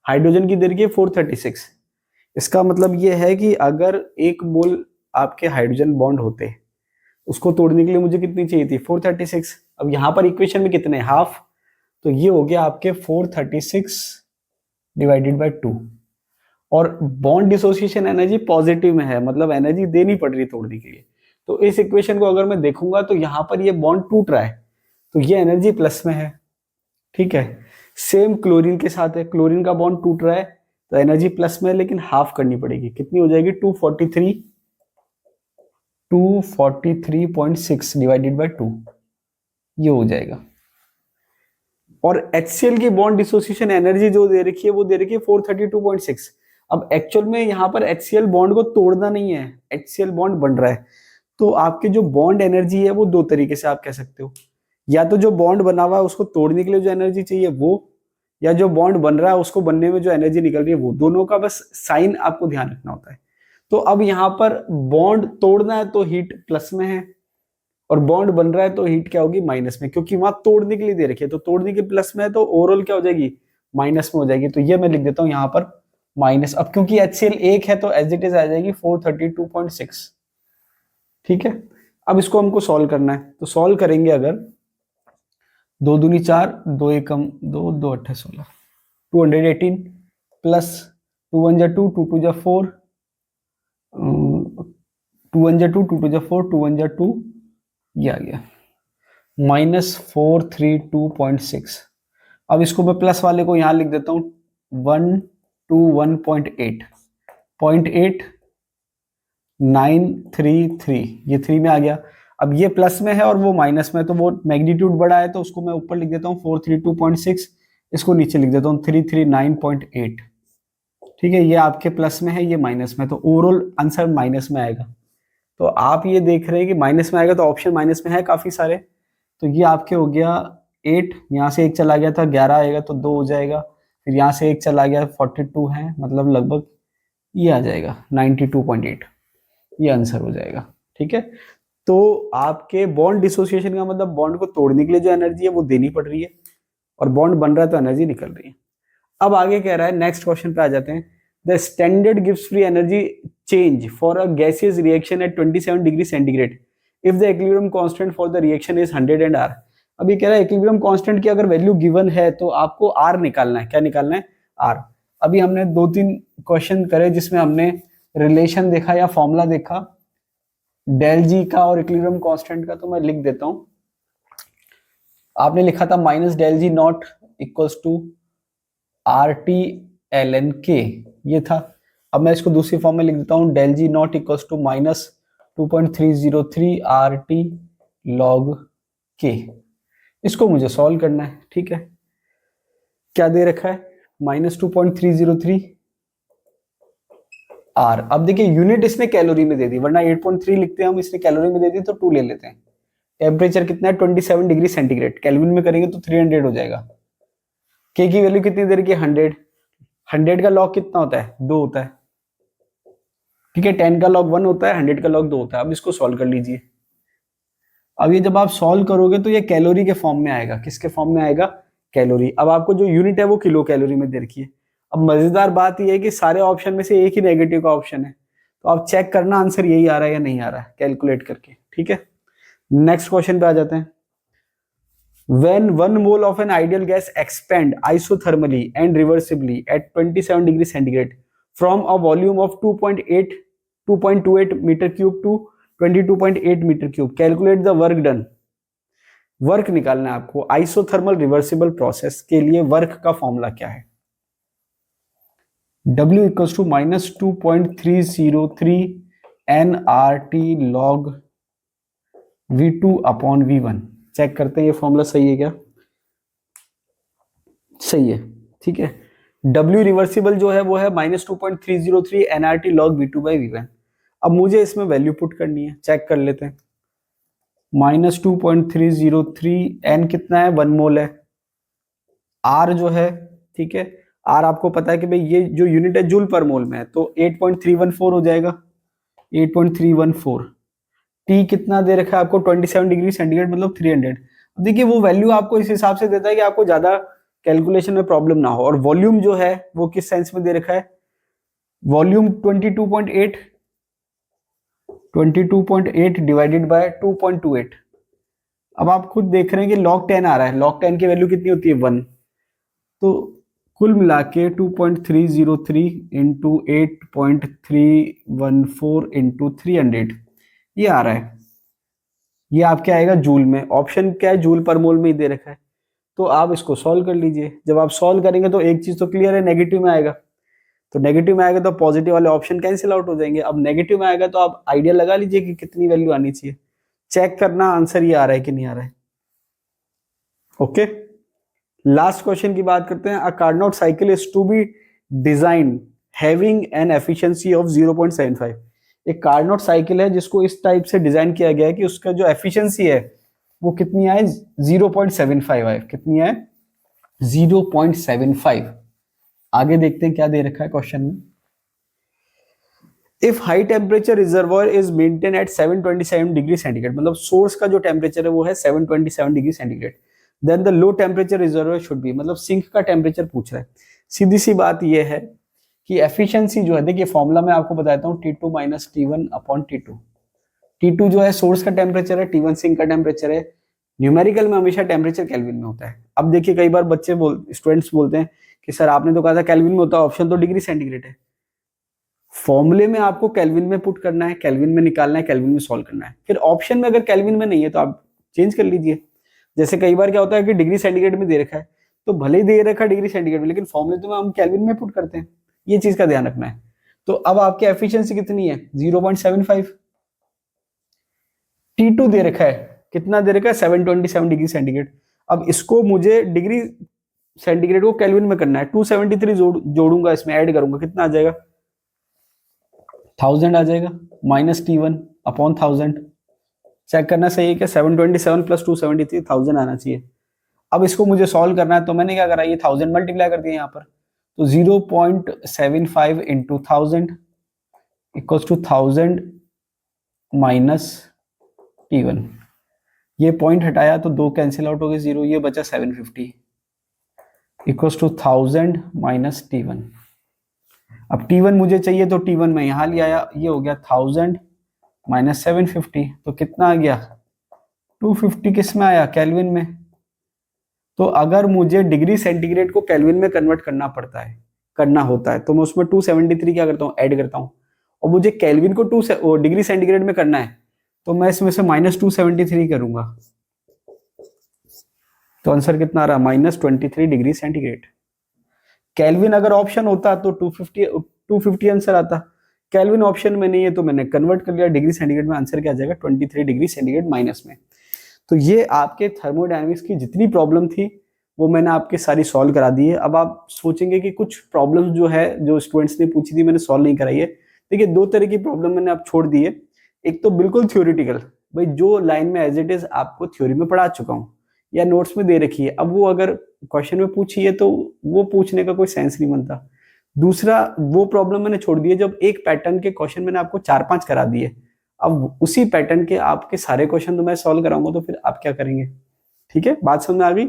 हाइड्रोजन की दे रखी है 436। इसका मतलब ये है कि अगर 1 मोल आपके हाइड्रोजन बॉन्ड होते, उसको तोड़ने के लिए मुझे कितनी चाहिए थी, 436। अब यहां पर इक्वेशन में कितने, हाफ, तो ये हो गया आपके 436 डिवाइडेड बाय 2। और बॉन्ड डिसोसिएशन एनर्जी पॉजिटिव में है, मतलब एनर्जी देनी पड़ रही है तोड़ने के लिए। तो इस इक्वेशन को अगर मैं देखूंगा तो यहाँ पर ये बॉन्ड टूट रहा है, तो ये एनर्जी प्लस में है, ठीक है। सेम क्लोरीन के साथ है, क्लोरीन का बॉन्ड टूट रहा है तो एनर्जी प्लस में है, लेकिन हाफ करनी पड़ेगी। कितनी हो जाएगी? 243.6 डिवाइडेड बाय 2, ये हो जाएगा। और HCl की बॉन्ड डिसोसिएशन एनर्जी जो दे रखी है वो दे रखी है 432.6। अब एक्चुअल में यहाँ पर HCl बॉन्ड को तोड़ना नहीं है, HCl बॉन्ड बन रहा है। तो आपके जो बॉन्ड एनर्जी है वो दो तरीके से आप कह सकते हो, या तो जो बॉन्ड बना हुआ है उसको तोड़ने के लिए जो एनर्जी चाहिए वो, या जो बॉन्ड बन रहा है उसको बनने में जो एनर्जी निकल रही है वो। दोनों का बस साइन आपको ध्यान रखना होता है। तो अब यहाँ पर बॉन्ड तोड़ना है तो हीट प्लस में है, और बॉन्ड बन रहा है तो हीट क्या होगी? माइनस में, क्योंकि वहां तोड़ने के लिए दे रखी है। तो तोड़ने के प्लस में है तो ओवरऑल क्या हो जाएगी? माइनस में हो जाएगी। तो ये मैं लिख देता हूं यहाँ पर माइनस। अब क्योंकि HCl एक है तो एज इट इज आ जाएगी 432.6, ठीक है। अब इसको हमको सॉल्व करना है, तो सॉल्व करेंगे अगर 2 दूनी 4, 2 एकम 2, 2 अट्ठे 16, 218 प्लस 2 1 जा 2, 2 2 जा 4, 2 1 जा 2, 2 2 जा 4, 2 1 जा 2, ये आ गया -432.6। अब इसको मैं प्लस वाले को यहां लिख देता हूं 121.8, 0.8933, ये 3 में आ गया। अब ये प्लस में है और वो माइनस में है, तो वो मैग्नीट्यूड बड़ा है तो उसको मैं ऊपर लिख देता हूँ 432.6, इसको नीचे लिख देता हूँ 339.8, ठीक है। ये आपके प्लस में है, ये माइनस में, तो ओवरऑल आंसर माइनस में आएगा। तो आप ये देख रहे हैं कि माइनस में आएगा, तो ऑप्शन माइनस में है काफी सारे। तो ये आपके हो गया 8, यहाँ से 1 चला गया था 11 आएगा तो 2 हो जाएगा, फिर यहाँ से 1 चला गया 42 है, मतलब लगभग ये आ जाएगा 92.8, ये आंसर हो जाएगा, ठीक है। तो आपके बॉन्ड डिसोसिएशन का मतलब बॉन्ड को तोड़ने के लिए जो एनर्जी है वो देनी पड़ रही है, और बॉन्ड बन रहा है तो एनर्जी निकल रही है। अब आगे कह रहा है, नेक्स्ट क्वेश्चन पे आ जाते हैं। द स्टैंडर्ड गिव्स free energy change for a gaseous reaction at 27 degree centigrade if the equilibrium constant for the reaction is 100 and R। अभी कह रहा है इक्विलिब्रियम कांस्टेंट की अगर वैल्यू गिवन है तो आपको R निकालना है। क्या निकालना है? R। अभी हमने 2-3 क्वेश्चन करे जिसमें हमने रिलेशन देखा या फॉर्मूला देखा डेल जी का और इक्विलिब्रियम कांस्टेंट का, तो मैं लिख देता हूं। आपने लिखा था minus del G naught equals to RT ln K, ये था। अब मैं इसको दूसरी फॉर्म में लिख देता हूं, del G naught equals to minus 2.303 RT log K। इसको मुझे सॉल्व करना है, ठीक है। क्या दे रखा है? -2.303 R। अब देखिए यूनिट इसने कैलोरी में दे दी, वरना 8.3 लिखते हैं हम, इसने कैलोरी में दे दी तो 2 ले लेते हैं। टेम्परेचर कितना है? 27 डिग्री सेंटीग्रेड, केल्विन में करेंगे तो 300 हो जाएगा। के की वैल्यू कितनी दे रखी है? 100। 100 का लॉग कितना होता है? 2 होता है, ठीक है। 10 का लॉग 1 होता है, 100 का लॉग 2 होता है। अब इसको सॉल्व कर लीजिए। अब ये जब आप सॉल्व करोगे तो ये कैलोरी के फॉर्म में आएगा। किसके फॉर्म में आएगा? कैलोरी। अब आपको जो यूनिट है वो किलो कैलोरी में दे रखी है। अब मजेदार बात यह है कि सारे ऑप्शन में से एक ही नेगेटिव का ऑप्शन है, तो आप चेक करना आंसर यही आ रहा है या नहीं आ रहा है कैलकुलेट करके, ठीक है। नेक्स्ट क्वेश्चन पे आ जाते हैं। When 1 mole of an ideal gas expand isothermally and reversibly at 27 degree centigrade from a volume of 2.28 meter cube to 22.8 meter cube, calculate the work done। Work निकालना है आपको आइसोथर्मल रिवर्सिबल प्रोसेस के लिए। Work का formula क्या है? W equals to -2.303 nRT log V2 upon V1। Check करते हैं ये फॉर्मूला सही है क्या? सही है, ठीक है। W रिवर्सिबल जो है वो है -2.303 nRT log V2 by V1। अब मुझे इसमें वैल्यू पुट करनी है, चेक कर लेते हैं। -2.303 n कितना है? 1 मोल है। R जो है, ठीक है, R आपको पता है कि भाई ये जो यूनिट है जूल पर मोल में है, तो 8.314 हो जाएगा, 8.314। T कितना दे रखा है आपको? 27 डिग्री सेंटीग्रेड, मतलब 300। अब देखिए वो वैल्यू आपको इस हिसाब से देता है कि आपको ज्यादा कैलकुलेशन में प्रॉब्लम ना हो। और वॉल्यूम जो है वो किस सेंस में दे रखा है? Volume 22.8 divided by 2.28। अब आप खुद देख रहे हैं कि log 10 आ रहा है, log 10 की वैल्यू कितनी होती है? 1। तो कुल मिला के 2.303 इंटू 8.314 इंटू 300 ये आ रहा है। ये आपके आएगा जूल में, ऑप्शन क्या है, जूल पर मोल में ही दे रखा है। तो आप इसको सॉल्व कर लीजिए। जब आप सॉल्व करेंगे तो एक चीज तो क्लियर है, नेगेटिव में आएगा। तो नेगेटिव में आएगा तो पॉजिटिव वाले ऑप्शन कैंसिल आउट हो जाएंगे। अब नेगेटिव में आएगा तो आप आइडिया लगा लीजिए कि कितनी वैल्यू आनी चाहिए। चेक करना आंसर ये आ रहा है कि नहीं आ रहा है। ओके, लास्ट क्वेश्चन की बात करते हैं। A Carnot cycle is to be design having an efficiency of 0.75। एक कार्नोट साइकिल है जिसको इस टाइप से डिजाइन किया गया है कि उसका जो एफिशिएंसी है वो कितनी आए, 0.75 आए। कितनी आए, 0.75। आगे देखते हैं क्या दे रखा है क्वेश्चन में। If high temperature reservoir is maintain at 727 degree centigrade, मतलब सोर्स का जो टेम्परेचर है वो है 727 degree centigrade, then the low temperature reservoir should be, मतलब सिंक का टेम्परेचर पूछ रहा है। सीधी सी बात ये है कि एफिशिएंसी जो है, देखिए फॉर्मूला मैं आपको बताता हूँ, T2 minus T1 upon T2। T2 जो है सोर्स का टेम्परेचर है, T1 सिंक का टेम्परेचर है। न्यूमेरिकल में हमेशा टेम्परेचर केल्विन में होता है। अब देखिए कई बार स्टूडेंट्स बोलते हैं कि सर आपने तो कहा था केल्विन में होता है, ऑप्शन तो डिग्री सेंटीग्रेड है। फॉर्मूले में आपको केल्विन में पुट करना है, केल्विन में निकालना है, केल्विन में सॉल्व करना है। फिर ऑप्शन में अगर केल्विन में नहीं है तो आप चेंज कर लीजिए। जैसे कई बार क्या होता है कि डिग्री सेंटीग्रेड में दे रखा है, तो भले ही दे रखा है डिग्री सेंटीग्रेड में, लेकिन फॉर्मूले तो हम केल्विन में पुट करते हैं। ये चीज का ध्यान रखना है। तो अब आपकी एफिशिएंसी कितनी है, 0.75। T2 दे रखा है, कितना दे रखा है, 727 डिग्री सेंटीग्रेड। अब इसको मुझे डिग्री सेंटीग्रेड को केल्विन में करना है। 273 जोड़ूंगा, इसमें ऐड करूंगा, कितना आ जाएगा, 1000 आ जाएगा, माइनस T1 अपॉन 1000। चेक करना सही है क्या, 727 प्लस 273, 1000 आना चाहिए। अब इसको मुझे सॉल्व करना है, तो मैंने क्या करा, ये 1000 मल्टीप्लाई कर दिया यहाँ पर। तो 0.75 into 1000 equals to 1000 minus T1। ये पॉइंट हटाया तो 2 कैंसिल आउट हो गए, 0, ये बचा 750 इक्वल्स टू 1000 माइनस T1। अब T1 मुझे चाहिए तो T1 मैं यहां ले आया, ये हो गया 1000 माइनस 750, तो कितना आ गया, 250। किस में आया, केल्विन में। तो अगर मुझे डिग्री सेंटीग्रेड को केल्विन में कन्वर्ट करना होता है तो मैं उसमें 273 क्या करता हूँ, ऐड करता हूँ। और मुझे केल्विन को 2 डिग्री सेंटीग्रेड में करना है तो मैं इसमें से माइनस 273 करूंगा। तो आंसर कितना आ रहा, माइनस 23 डिग्री सेंटीग्रेड। केल्विन अगर ऑप्शन होता तो 250 आंसर आता। केल्विन ऑप्शन में नहीं है तो मैंने कन्वर्ट कर लिया डिग्री सेंटीग्रेड में, आंसर क्या आ जाएगा, 23 डिग्री सेंटीग्रेड माइनस में। तो ये आपके थर्मोडायनेमिक्स की जितनी प्रॉब्लम थी वो मैंने आपके सारी सॉल्व करा दी है। अब आप सोचेंगे कि कुछ प्रॉब्लम्स जो है जो स्टूडेंट्स ने पूछी थी मैंने सॉल्व नहीं कराई है। देखिए 2 तरह की प्रॉब्लम मैंने आप छोड़ दी है। एक तो बिल्कुल थ्योरेटिकल, भाई जो लाइन में एज इट इज आपको थ्योरी में पढ़ा चुका हूँ या नोट्स में दे रखी है, अब वो अगर क्वेश्चन में पूछी है तो वो पूछने का कोई सेंस नहीं बनता। दूसरा वो प्रॉब्लम मैंने छोड़ दी है जब एक पैटर्न के क्वेश्चन मैंने आपको 4-5 करा दिए, अब उसी पैटर्न के आपके सारे क्वेश्चन तो मैं सॉल्व कराऊंगा, तो फिर आप क्या करेंगे। ठीक है, बात समझ में आ गई।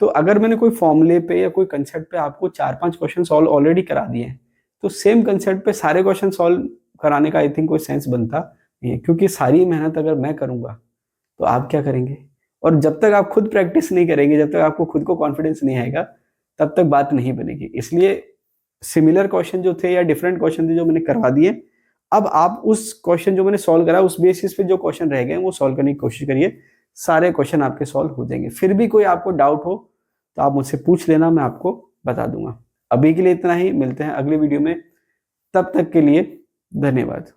तो अगर मैंने कोई फॉर्मूले पे या कोई कंसेप्ट पे आपको 4-5 क्वेश्चन सॉल्व ऑलरेडी करा दिए हैं तो सेम कंसेप्ट पे सारे क्वेश्चन सॉल्व कराने का आई थिंक कोई सेंस बनता नहीं है, क्योंकि सारी मेहनत अगर मैं करूंगा तो आप क्या करेंगे। और जब तक आप खुद प्रैक्टिस नहीं करेंगे, जब तक आपको खुद को कॉन्फिडेंस नहीं आएगा, तब तक बात नहीं बनेगी। इसलिए सिमिलर क्वेश्चन जो थे या डिफरेंट क्वेश्चन थे जो मैंने करवा दिए, अब आप उस क्वेश्चन जो मैंने सॉल्व करा उस बेसिस पे जो क्वेश्चन रह गए वो सॉल्व करने की कोशिश करिए, सारे क्वेश्चन आपके सॉल्व हो जाएंगे। फिर भी कोई आपको डाउट हो तो आप मुझसे पूछ लेना, मैं आपको बता दूंगा। अभी के लिए इतना ही, मिलते हैं अगले वीडियो में, तब तक के लिए धन्यवाद।